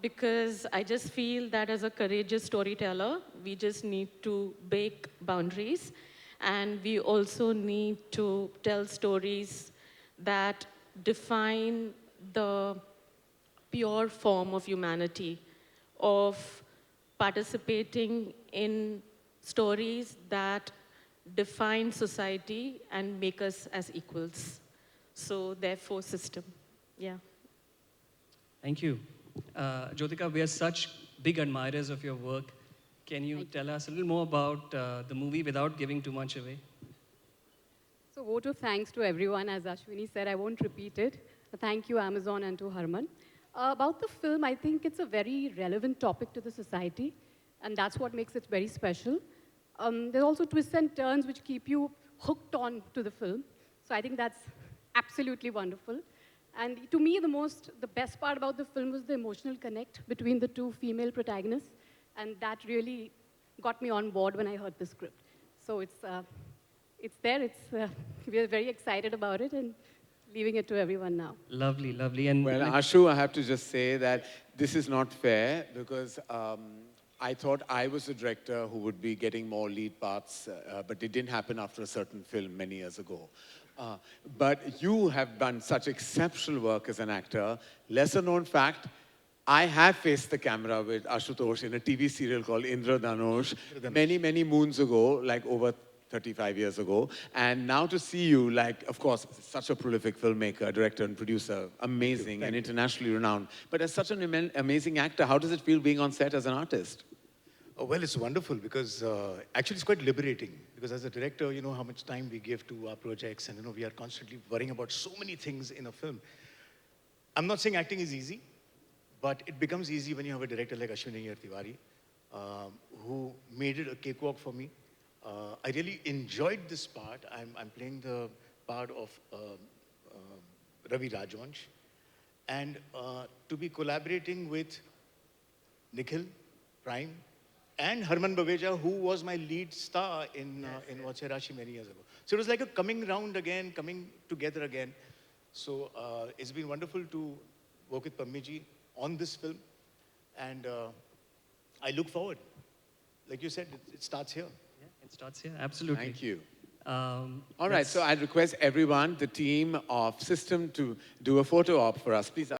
Because I just feel that as a courageous storyteller, we just need to break boundaries, and we also need to tell stories that define the pure form of humanity, of participating in stories that define society and make us as equals. So therefore, system. Yeah. Thank you. Jyotika, we are such big admirers of your work. Can you tell us a little more about the movie without giving too much away? So vote of thanks to everyone. As Ashwini said, I won't repeat it. Thank you, Amazon, and to Harman. About the film, I think it's a very relevant topic to the society, and that's what makes it very special. There's also twists and turns which keep you hooked on to the film. So I think that's absolutely wonderful. And to me, the best part about the film was the emotional connect between the two female protagonists, and that really got me on board when I heard the script. So it's there. We are very excited about it and leaving it to everyone now. Lovely, lovely. And well, Ashu, I have to just say that this is not fair because I thought I was the director who would be getting more lead parts, but it didn't happen after a certain film many years ago. But you have done such exceptional work as an actor. Lesser known fact, I have faced the camera with Ashutosh in a TV serial called Indradhanush many, many moons ago, like over 35 years ago. And now to see you, like, of course, such a prolific filmmaker, director, and producer, amazing and internationally renowned. But as such an amazing actor, how does it feel being on set as an artist? Oh, well, it's wonderful because actually it's quite liberating because as a director, you know how much time we give to our projects and, you know, we are constantly worrying about so many things in a film. I'm not saying acting is easy, but it becomes easy when you have a director like Ashwini Tiwari, who made it a cakewalk for me. I really enjoyed this part. I'm playing the part of Ravi Rajvansh. And to be collaborating with Nikhil, Prime, and Harman Baveja, who was my lead star in Vatsya Rashi many years ago. So it was like a coming round again, coming together again. So it's been wonderful to work with Pammiji on this film. And I look forward. Like you said, it starts here. Yeah, it starts here, absolutely. Thank you. All right, so I'd request everyone, the team of System, to do a photo op for us. Please.